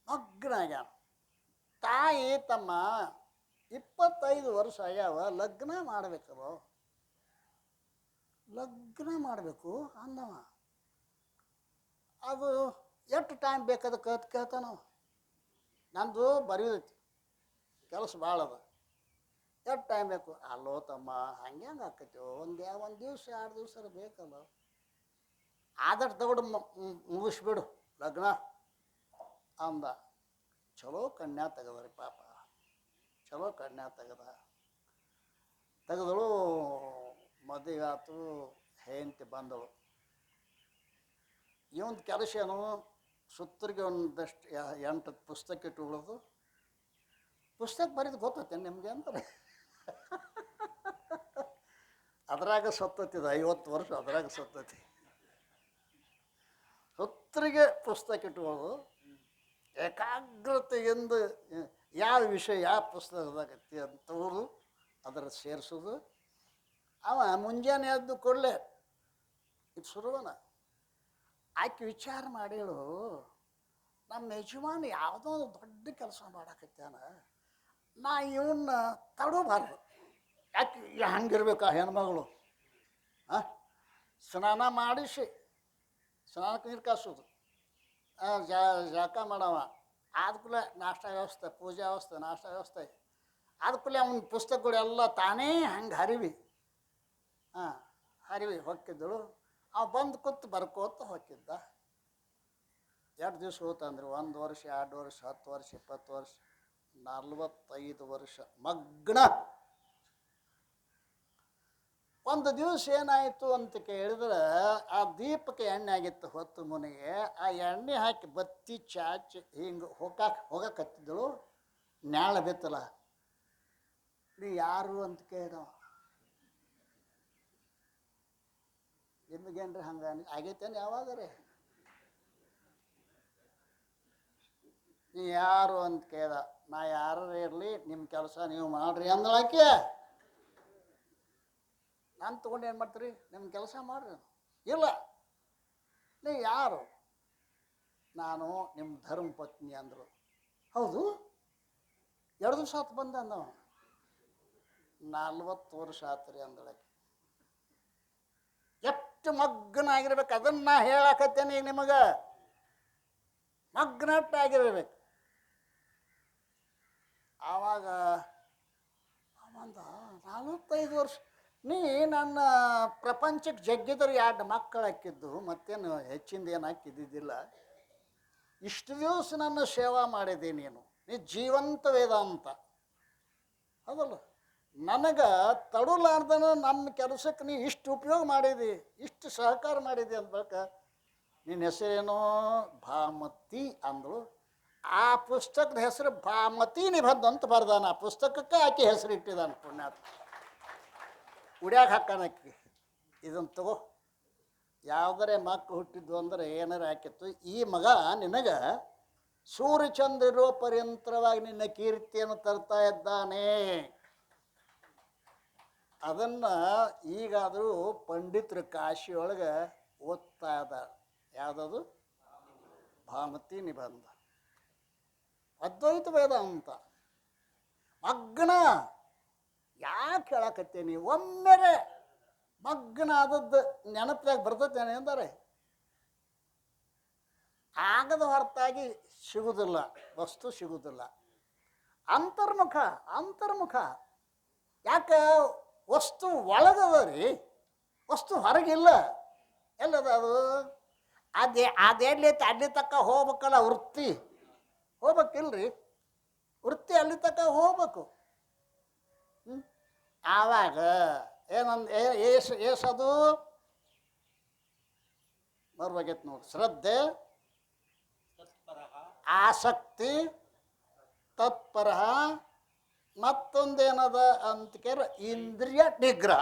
ಮಗ್ನಾಗ್ಯಾನ. ತಾಯಿ ತಮ್ಮ 25 ವರ್ಷ ಆಗ್ಯಾವ, ಲಗ್ನ ಮಾಡಬೇಕಲ್ಲ, ಲಗ್ನ ಮಾಡಬೇಕು ಅಂದವ. ಅದು ಎಷ್ಟು ಟೈಮ್ ಬೇಕಾದ ಕೇಳ್ತಾನ. ನಂದು ಬರೆಯೋದೈತಿ, ಕೆಲಸ ಭಾಳ ಅದ, ಎಷ್ಟು ಟೈಮ್ ಬೇಕು? ಅಲ್ಲೋ ತಮ್ಮ ಹಂಗೆ ಹಂಗೆ ಆಕೈತಿ, ಒಂದು ದಿವ್ಸ 2 ದಿವಸ ಬೇಕಲ್ಲ, ಆದಷ್ಟು ತಗೊಂಡು ಮುಗಿಸ್ಬಿಡು ಲಗ್ನ ಅಂದ. ಚಲೋ ಕನ್ಯಾ ತೆಗದ್ರಿ ಪಾಪ, ಚಲೋ ಕನ್ಯಾ ತೆಗೆದಳು. ಮದುವೆ ಆತು, ಹೆಂಡತಿ ಬಂದಳು. ಇವೊಂದು ಕೆಲಸ ಏನು, ಸುತ್ತರಿಗೆ ಒಂದಷ್ಟು 8 ಪುಸ್ತಕ ಇಟ್ಟುಕೊಳ್ಳೋದು. ಪುಸ್ತಕ ಬರೀದು ಗೊತ್ತೈತೆ ನಿಮಗೆ ಅಂತಾರೆ. ಅದ್ರಾಗ ಸತ್ತೈತಿದ 50 ವರ್ಷ ಅದ್ರಾಗ ಸತ್ತೈತಿ. ಸುತ್ತರಿಗೆ ಪುಸ್ತಕ ಇಟ್ಕೊಳ್ಳೋದು, ಏಕಾಗ್ರತೆಯಿಂದ ಯಾವ ವಿಷಯ ಯಾವ ಪುಸ್ತಕದಾಗೈತಿ ಅಂತ ತಗೋದು, ಅದರ ಸೇರಿಸೋದು. ಅವ ಮುಂಜಾನೆ ಎದ್ದು ಕೊಡಲೆ ಇದು ಶುರುವನ. ಆಕೆ ವಿಚಾರ ಮಾಡಿಳು, ನಮ್ಮ ಯಜಮಾನ ಯಾವುದೋ ಒಂದು ದೊಡ್ಡ ಕೆಲಸ ಮಾಡಾಕತ್ತಾನ, ನಾ ಇವನ್ನ ತಡೋಬಾರ್ದು. ಯಾಕೆ ಹಂಗಿರ್ಬೇಕು ಆ ಹೆಣ್ಮಗಳು? ಸ್ನಾನ ಮಾಡಿಸಿ ಸ್ನಾನಕ್ಕೆ ನೀರು ಕಾಸೋದು, ಜಳಕ ಮಾಡವ, ಆದ್ಕೂಲೆ ನಾಷ್ಟ ವ್ಯವಸ್ಥೆ, ಪೂಜಾ ವ್ಯವಸ್ಥೆ, ನಾಷ್ಟ ವ್ಯವಸ್ಥೆ, ಅದಕ್ಕೂಲೆ ಅವನ ಪುಸ್ತಕಗಳು ಎಲ್ಲ ತಾನೇ ಹಂಗೆ ಹರಿವಿ ಹಾಂ ಹರಿವಿ ಹೊಕ್ಕಿದ್ದಳು ಅವ ಬಂದು ಕೂತು ಬರ್ಕೋತ ಹೊಕ್ಕಿದ್ದ. 2 ದಿವ್ಸ ಹೋತಂದ್ರೆ 1 ವರ್ಷ 2 ವರ್ಷ 10 ವರ್ಷ 20 ವರ್ಷ 45 ವರ್ಷ ಮಗ್ನ. ಒಂದು ದಿವಸ ಏನಾಯಿತು ಅಂತ ಕೇಳಿದ್ರೆ ಆ ದೀಪಕ್ಕೆ ಎಣ್ಣೆ ಆಗಿತ್ತು ಹೊತ್ತು ಮುನಿಗೆ. ಆ ಎಣ್ಣೆ ಹಾಕಿ ಬತ್ತಿ ಚಾಚಿ ಹಿಂಗೆ ಹೋಗಕತ್ತಿದ್ದಳು. ನ್ಯಾಳ ಬಿತ್ತಲ್ಲ. ನೀ ಯಾರು ಅಂತ ಕೇಳಿದವ. ನಿಮಗೇನ್ರಿ ಹಂಗೆ ಆಗೈತೇನು ಯಾವಾಗಾರೆ? ನೀ ಯಾರು ಅಂತ ಕೇಳ್ದ. ನಾ ಯಾರು ಇರಲಿ ನಿಮ್ಮ ಕೆಲಸ ನೀವು ಮಾಡ್ರಿ ಅಂದಳಾಕೆ. ನಾನು ತೊಗೊಂಡು ಏನು ಮಾಡ್ತೀರಿ? ನಿಮ್ಮ ಕೆಲಸ ಮಾಡ್ರಿ. ಇಲ್ಲ, ನೀ ಯಾರು? ನಾನು ನಿಮ್ಮ ಧರ್ಮ ಪತ್ನಿ ಅಂದರು. ಹೌದು, 2 ದಿವಸ ಆತು ಬಂದ ಅಂದವ. 40 ವರ್ಷ ಆತ್ರಿ ಅಂದಳಕ್ಕೆ. ಎಷ್ಟು ಮಗ್ನ ಆಗಿರ್ಬೇಕು ಅದನ್ನು ನಾ ಹೇಳಾಕತ್ತೇನೆ ಈಗ ನಿಮಗೆ. ಮಗ್ನಟ್ಟಾಗಿರ್ಬೇಕು. ಆವಾಗ ಅವಂದ 45 ವರ್ಷ. ನೀ ನನ್ನ ಪ್ರಪಂಚಕ್ಕೆ ಜಗ್ಗಿದ್ರೆ 2 ಮಕ್ಕಳು ಹಾಕಿದ್ದು, ಮತ್ತೇನು ಹೆಚ್ಚಿಂದ ಏನು ಹಾಕಿದ್ದಿದ್ದಿಲ್ಲ. ಇಷ್ಟು ದಿವಸ ನನ್ನ ಸೇವಾ ಮಾಡಿದೆ ನೀನು. ನೀ ಜೀವಂತ ವೇದಾಂತ ಹೌದಲ್ಲ. ನನಗೆ ತಡುಲಾರ್ದನ ನನ್ನ ಕೆಲಸಕ್ಕೆ ನೀ ಇಷ್ಟು ಉಪಯೋಗ ಮಾಡಿದಿ, ಇಷ್ಟು ಸಹಕಾರ ಮಾಡಿದಿ ಅಂದ್ಬೇಕ. ನಿನ್ನ ಹೆಸರೇನೋ ಭಾಮತಿ ಅಂದರು. ಆ ಪುಸ್ತಕದ ಹೆಸರು ಭಾಮತಿ ನಿಬಂಧ ಅಂತ ಬರ್ದಾನ. ಆ ಪುಸ್ತಕಕ್ಕೆ ಆಕೆ ಹೆಸರು ಇಟ್ಟಿದ್ದಾನೆ ಪುಣ್ಯಾತ್ಮ. ಉಡ್ಯಾಗ ಹಾಕಾನಕ್ಕಿ ಇದನ್ನು ತಗೋ. ಯಾವುದರೇ ಮಕ್ಕಳು ಹುಟ್ಟಿದ್ದು ಅಂದರೆ ಏನಾರ ಹಾಕಿತ್ತು. ಈ ಮಗ ನಿನಗೆ ಸೂರ್ಯಚಂದ್ರ ಇರೋ ಪರ್ಯಂತರವಾಗಿ ನಿನ್ನ ಕೀರ್ತಿಯನ್ನು ತರ್ತಾ ಇದ್ದಾನೆ. ಅದನ್ನು ಈಗಾದರೂ ಪಂಡಿತರು ಕಾಶಿಯೊಳಗೆ ಓದ್ತಾ ಇದ್ದಾರೆ. ಯಾವುದದು? ಭಾಮತಿ ನಿಬಂಧ. ಅದ್ವೈತ ವೇದಾಂತ. ಮಗ್ನ ಯಾಕೆ ಹೇಳಕತ್ತೇನಿ? ಒಮ್ಮೆರೆ ಮಗ್ನ ಆದದ್ದು ನೆನಪಿದಾಗ ಬರ್ತೈತೇನೆ ಅಂದರೆ ಆಗದ ಹೊರತಾಗಿ ಸಿಗುವುದಿಲ್ಲ, ವಸ್ತು ಸಿಗುವುದಿಲ್ಲ. ಅಂತರ್ಮುಖ. ಯಾಕೆ? ವಸ್ತು ಒಳಗದ ರೀ, ವಸ್ತು ಹೊರಗಿಲ್ಲ. ಎಲ್ಲದ ಅದು? ಅದೆಲ್ಲಿ ಅಲ್ಲಿ ತಕ್ಕ ಹೋಗ್ಬೇಕಲ್ಲ. ವೃತ್ತಿ ಹೋಗ್ಬೇಕಿಲ್ರಿ? ವೃತ್ತಿ ಅಲ್ಲಿ ತಕ್ಕ ಹೋಗ್ಬೇಕು. ಆವಾಗ ಏಸದು ಬರ್ಬೇಕೈತೆ ನೋಡಿ. ಶ್ರದ್ಧೆ, ಆಸಕ್ತಿ, ತತ್ಪರ, ಮತ್ತೊಂದೇನದ ಅಂತ ಕೇಳ ಇಂದ್ರಿಯ ನಿಗ್ರಹ.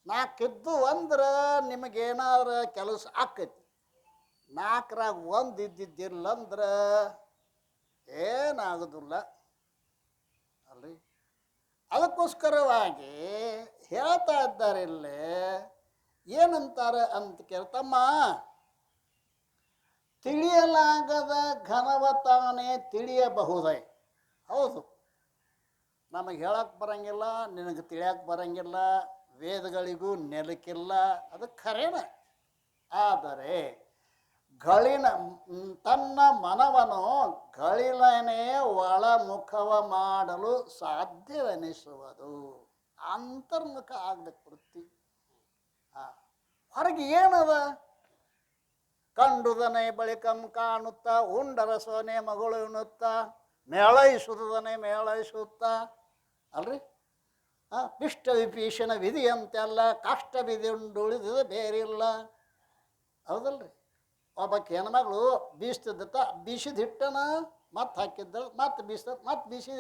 4 ಅಂದ್ರೆ ನಿಮಗೇನಾದ್ರು ಕೆಲಸ ಆಕೈತಿ. 4ರಾಗ 1 ಇದ್ದಿದ್ದಿಲ್ಲ ಅಂದ್ರೆ ಏನಾಗೋದಿಲ್ಲ ಅಲ್ರಿ. ಅದಕ್ಕೋಸ್ಕರವಾಗಿ ಹೇಳ್ತಾ ಇದ್ದಾರೆ ಇಲ್ಲೇ. ಏನಂತಾರೆ ಅಂತ ಕೇಳ್ತಮ್ಮ, ತಿಳಿಯಲಾಗದ ಘನವ ತಾನೇ ತಿಳಿಯಬಹುದೇ. ಹೌದು, ನಮಗೆ ಹೇಳಕ್ಕೆ ಬರಂಗಿಲ್ಲ, ನಿನಗೆ ತಿಳಿಯಕ್ಕೆ ಬರಂಗಿಲ್ಲ, ವೇದಗಳಿಗೂ ನೆಲಕ್ಕಿಲ್ಲ, ಅದು ಖರೇನ. ಆದರೆ ತನ್ನ ಮನವನ್ನು ಗಳಿಲನೇ ಒಳಮುಖವ ಮಾಡಲು ಸಾಧ್ಯವೆನಿಸುವುದು. ಅಂತರ್ಮುಖ ಆಗ್ಬೇಕು ವೃತ್ತಿ. ಹೊರಗೆ ಏನದ? ಕಂಡುದನೆ ಬಳಿಕಂ ಕಾಣುತ್ತಾ, ಉಂಡರ ಸೋನೆ ಮಗಳು ಎನ್ನುತ್ತಾ, ಮೇಳೈಸುವುದನೆ ಮೇಳೈಸುತ್ತಾ ಅಲ್ರಿ. ಪಿಷ್ಟ ವಿಭೀಷಣ ವಿಧಿ ಅಂತೆಲ್ಲ, ಕಷ್ಟ ವಿಧಿ ಉಳಿದಿದೆ ಬೇರಿಲ್ಲ. ಹೌದಲ್ರಿ. ಒಬ್ಬಕ್ಕೆ ಹೆಣ್ಮಗಳು ಬೀಸ್ತಿದ್ದ, ಬೀಸಿದ ಹಿಟ್ಟನ ಮತ್ತೆ ಹಾಕಿದ್ದಳು, ಮತ್ತೆ ಬೀಸ್ತ, ಮತ್ತೆ ಬೀಸಿದ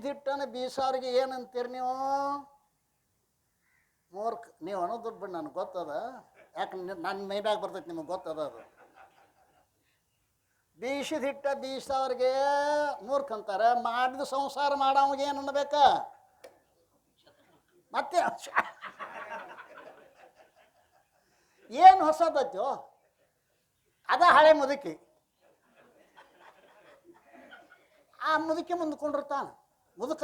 ಹಿಟ್ಟನ ಬೀಸಾರಿಗೆ ಏನಂತೀರಿ ನೀವು? ಮೂರ್ಖ. ನೀವು ಅನ್ನೋದು ಬಿಟ್ಟು ನನಗೆ ಗೊತ್ತದ. ಯಾಕೆ ನನ್ನ ಮೈಬ್ಯಾಗ ಬರ್ತೈತೆ, ನಿಮಗೆ ಗೊತ್ತದ. ಅದು ಬೀಸಿದ ಹಿಟ್ಟ ಬೀಸವ್ರಿಗೆ ಮೂರ್ಖ ಅಂತಾರೆ. ಮಾಡಿದ ಸಂಸಾರ ಮಾಡೋವಾಗ ಏನು ಅನ್ನಬೇಕ? ಮತ್ತೆ ಏನು ಹೊಸದತ್ತೋ ಅದ ಹಳೆ ಮುದುಕಿ. ಆ ಮುದುಕಿ ಮುಂದ್ಕೊಂಡಿರ್ತಾನ ಮುದುಕ.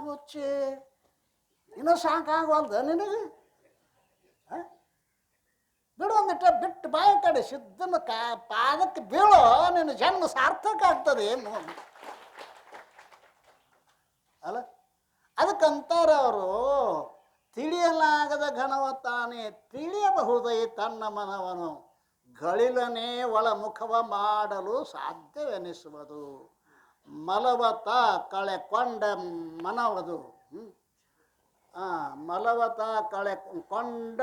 ಹುಚ್ಚಿ, ಇನ್ನೂ ಸಾಕಾಗವಲ್ದ ನಿನಗೆ? ಬಿಡು ಒಂದಿಟ್ಟು ಬಿಟ್ಟು ಬಾಯ ಕಡೆ ಸಿದ್ಧನ ಪಾದಕ್ಕೆ ಬೀಳೋ, ನಿನ್ನ ಜನ್ಮ ಸಾರ್ಥಕ ಆಗ್ತದೆ ಏನು ಅಲ್ಲ. ಅದಕ್ಕಂತಾರ ಅವರು, ತಿಳಿಯಲಾಗದ ಘನವ ತಾನೇ ತಿಳಿಯಬಹುದೈ ತನ್ನ ಮನವನು, ಗಳಿಲನೇ ಒಳಮುಖವ ಮಾಡಲು ಸಾಧ್ಯವೆನಿಸುವುದು. ಮಲವತ ಕಳೆಕೊಂಡ ಮನವದು, ಮಲವತ ಕಳೆಕೊಂಡ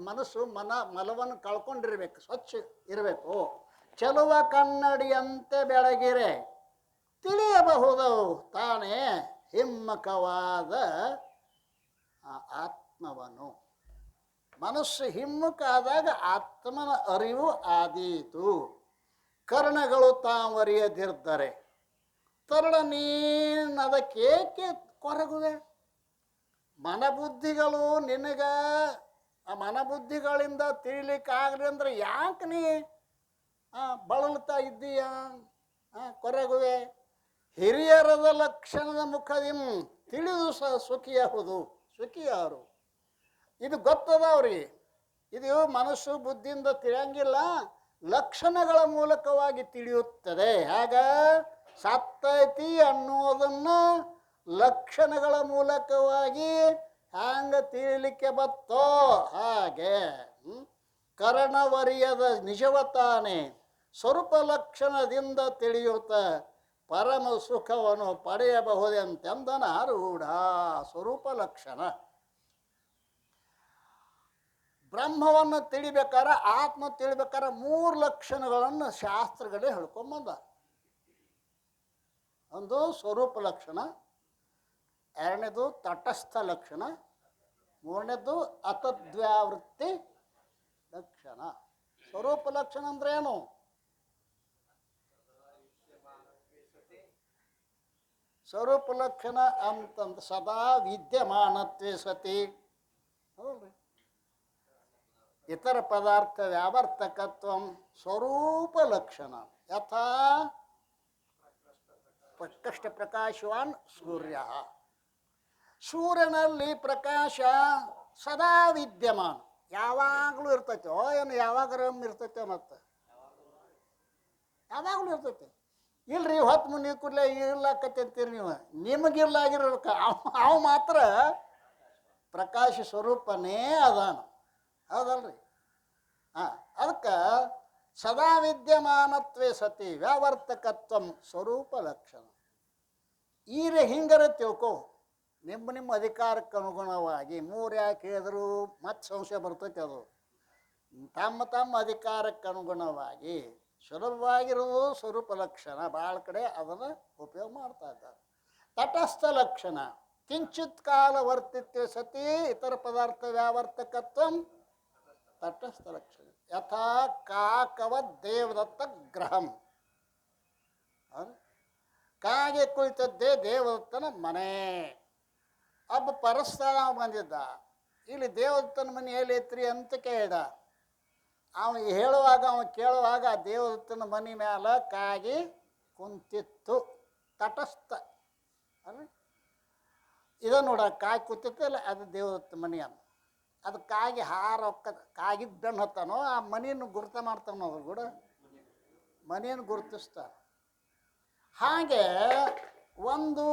ಮನಸ್ಸು ಮಲವನ್ನು ಕಳ್ಕೊಂಡಿರ್ಬೇಕು, ಸ್ವಚ್ಛ ಇರಬೇಕು. ಚೆಲುವ ಕನ್ನಡಿಯಂತೆ ಬೆಳಗಿರೆ ತಿಳಿಯಬಹುದು ತಾನೇ ಹಿಮ್ಮುಖವಾದ ಆತ್ಮವನು. ಮನಸ್ಸು ಹಿಮ್ಮುಖ ಆದಾಗ ಆತ್ಮನ ಅರಿವು ಆದೀತು. ಕರ್ಣಗಳು ತಾವರಿಯದಿರ್ದರೆ ತರಳ ನೀನದಕ್ಕೇಕೆ ಕೊರಗುವೆ. ಮನಬುದ್ಧಿಗಳು ನಿನಗ ಆ ಮನಬುದ್ಧಿಗಳಿಂದ ತಿಳಿಲಿಕ್ಕಾಗಲಿ ಅಂದ್ರೆ ಯಾಕೆ ನೀ ಬಳಲ್ತಾ ಇದ್ದೀಯ, ಕೊರಗುವೆ. ಹಿರಿಯರದ ಲಕ್ಷಣದ ಮುಖದಿಂ ತಿಳಿದು ಸುಖಿಯಾರು. ಇದು ಗೊತ್ತದ ಅವ್ರಿಗೆ. ಇದು ಮನಸ್ಸು ಬುದ್ಧಿಯಿಂದ ತಿಳಿಯಂಗಿಲ್ಲ, ಲಕ್ಷಣಗಳ ಮೂಲಕವಾಗಿ ತಿಳಿಯುತ್ತದೆ. ಆಗ ಸತ್ತೈತಿ ಅನ್ನೋದನ್ನು ಲಕ್ಷಣಗಳ ಮೂಲಕವಾಗಿ ಹ್ಯಾಂಗ ತಿಳಿಲಿಕ್ಕೆ ಬತ್ತೋ ಹಾಗೆ ಕರ್ಣವರಿಯದ ನಿಜವತಾನೆ ಸ್ವರೂಪ ಲಕ್ಷಣದಿಂದ ತಿಳಿಯುತ್ತ ಪರಮ ಸುಖವನ್ನು ಪಡೆಯಬಹುದೆಂತೆಂದನ ರೂಢ. ಸ್ವರೂಪ ಲಕ್ಷಣ ಬ್ರಹ್ಮವನ್ನು ತಿಳಿಬೇಕಾದ್ರೆ, ಆತ್ಮ ತಿಳಿಬೇಕಾದ್ರೆ 3 ಲಕ್ಷಣಗಳನ್ನು ಶಾಸ್ತ್ರಗಳೇ ಹೇಳ್ಕೊಂಬಂದ. ಒಂದು ಸ್ವರೂಪ ಲಕ್ಷಣ, ಎರಡನೇದು ತಟಸ್ಥ ಲಕ್ಷಣ, ಮೂರನೇದು ಅತದ್ವ್ಯಾವೃತ್ತಿ ಲಕ್ಷಣ. ಸ್ವರೂಪ ಲಕ್ಷಣ ಅಂದ್ರೆ ಏನು? ಸ್ವರೂಪ ಲಕ್ಷಣ ಅಂತಂದ್ರೆ ಸದಾ ವಿದ್ಯಮಾನತ್ವೇ ಸತಿ, ಹೌದ್ರಿ. ಇತರ ಪದಾರ್ಥ ವ್ಯಾವರ್ತಕತ್ವ ಸ್ವರೂಪ ಲಕ್ಷಣ. ಯಥಾ ಪ್ರಕೃಷ್ಟ ಪ್ರಕಾಶವಾನ್ ಸೂರ್ಯ, ಸೂರ್ಯನಲ್ಲಿ ಪ್ರಕಾಶ ಸದಾ ವಿದ್ಯಮಾನ, ಯಾವಾಗಲೂ ಇರ್ತೈತೆ. ಏನು ಯಾವಾಗಾರ ಇರ್ತೈತೆ, ಮತ್ತೆ ಯಾವಾಗಲೂ ಇರ್ತೈತೆ. ಇಲ್ರಿ ಹೊತ್ತು ಮುನಿ ಕೂಡಲೇ ಇರ್ಲಾಕತ್ತೆ ಅಂತೀರಿ ನೀವು, ನಿಮಗಿರ್ಲಾಗಿರ್ಬೇಕು. ಅವು ಮಾತ್ರ ಪ್ರಕಾಶ ಸ್ವರೂಪನೇ ಅದಾನ, ಹೌದಲ್ರಿ. ಅದಕ್ಕೆ ಸದಾ ವಿದ್ಯಮಾನತ್ವೇ ಸತಿ ವ್ಯಾವರ್ತಕತ್ವ ಸ್ವರೂಪ ಲಕ್ಷಣ. ಈಗ ಹಿಂಗರ ತಿಳ್ಕೊ, ನಿಮ್ಮ ಅಧಿಕಾರಕ್ಕೆ ಅನುಗುಣವಾಗಿ 3 ಯಾಕೆ ಹೇಳಿದ್ರು ಮತ್ತೆ ಸಂಶಯ ಬರ್ತೈತೆ. ಅದು ತಮ್ಮ ಅಧಿಕಾರಕ್ಕೆ ಅನುಗುಣವಾಗಿ ಸುಲಭವಾಗಿರೋದು ಸ್ವರೂಪ ಲಕ್ಷಣ. ಭಾಳ ಕಡೆ ಅದನ್ನು ಉಪಯೋಗ ಮಾಡ್ತಾ ಇದ್ದಾರೆ. ತಟಸ್ಥ ಲಕ್ಷಣ ಕಿಂಚಿತ್ ಕಾಲ ವರ್ತಿತ್ವ ಸತಿ ಇತರ ಪದಾರ್ಥ ವ್ಯಾವರ್ತಕತ್ವ ತಟಸ್ಥ ಲಕ್ಷಣ. ಯಥಾ ಕಾಕವತ್ ದೇವದತ್ತ ಗ್ರಹಂ, ಕಾಗೆ ಕುಳಿತದ್ದೇ ದೇವದತ್ತನ ಮನೆ. ಒಬ್ಬ ಪರಸ್ಥಳ ಬಂದಿದ್ದ, ಇಲ್ಲಿ ದೇವದತ್ತನ ಮನೆ ಎಲ್ಲೈತ್ರಿ ಅಂತ ಕೇಳಿದ. ಅವ ಕೇಳುವಾಗ ಆ ದೇವದತ್ತನ ಮನೆ ಮ್ಯಾಲ ಕಾಗಿ ಕುಂತಿತ್ತು. ತಟಸ್ಥ ಅಲ್ಲ, ಇದ ನೋಡ ಕಾಗಿ ಕೂತಿತ್ತಲ್ಲ, ಅದು ದೇವದತ್ತ ಮನೆ ಅನ್ನ. ಅದು ಕಾಗಿ ಕಾಗಿದ್ದ ಬೆನ್ನು ಹತ್ತಾನೋ ಆ ಮನೆಯನ್ನು ಗುರುತ ಮಾಡ್ತಾನೋ, ಅದ್ರ ಕೂಡ ಮನೆಯನ್ನು ಗುರುತಿಸ್ತಾನ. ಹಾಗೆ ಒಂದು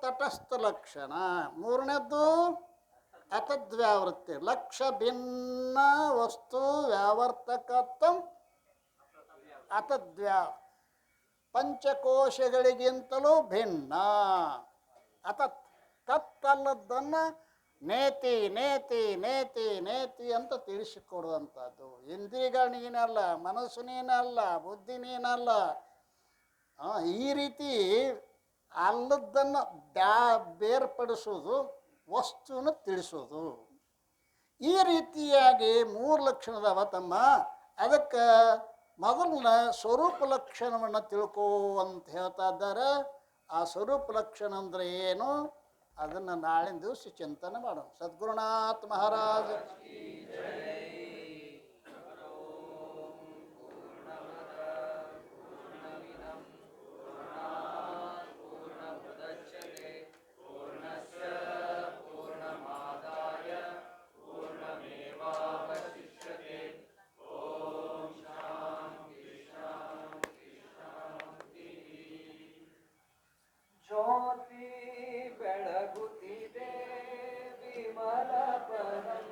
ತಟಸ್ಥ ಲಕ್ಷಣ. ಮೂರನೇದ್ದು ಅತದ್ವ್ಯಾವೃತ್ತಿ ಲಕ್ಷ ಭಿನ್ನ ವಸ್ತು ವ್ಯಾವರ್ತಕತ್ವ ಪಂಚಕೋಶಗಳಿಗಿಂತಲೂ ಭಿನ್ನ. ತತ್ತಲ್ಲದನ್ನು ನೇತಿ ನೇತಿ ನೇತಿ ನೇತಿ ಅಂತ ತಿಳಿಸಿಕೊಡುವಂಥದ್ದು. ಇಂದ್ರಿಯಗಳು ನೀನಲ್ಲ, ಮನಸ್ಸು ನೀನಲ್ಲ, ಬುದ್ಧಿ ನೀನಲ್ಲ. ಈ ರೀತಿ ಅಲ್ಲದನ್ನು ಬೇರ್ಪಡಿಸೋದು, ವಸ್ತುವನ್ನು ತಿಳಿಸೋದು. ಈ ರೀತಿಯಾಗಿ 3 ಲಕ್ಷಣದವ ತಮ್ಮ. ಅದಕ್ಕೆ ಮೊದಲನ ಸ್ವರೂಪ ಲಕ್ಷಣವನ್ನು ತಿಳ್ಕೋ ಅಂತ ಹೇಳ್ತಾ ಇದ್ದಾರೆ. ಆ ಸ್ವರೂಪ ಲಕ್ಷಣ ಅಂದರೆ ಏನು, ಅದನ್ನು ನಾಳಿನ ದಿವಸ ಚಿಂತನೆ ಮಾಡೋಣ. ಸದ್ಗುರುನಾಥ ಮಹಾರಾಜ ಮಲಪದಂ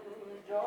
ಜೋ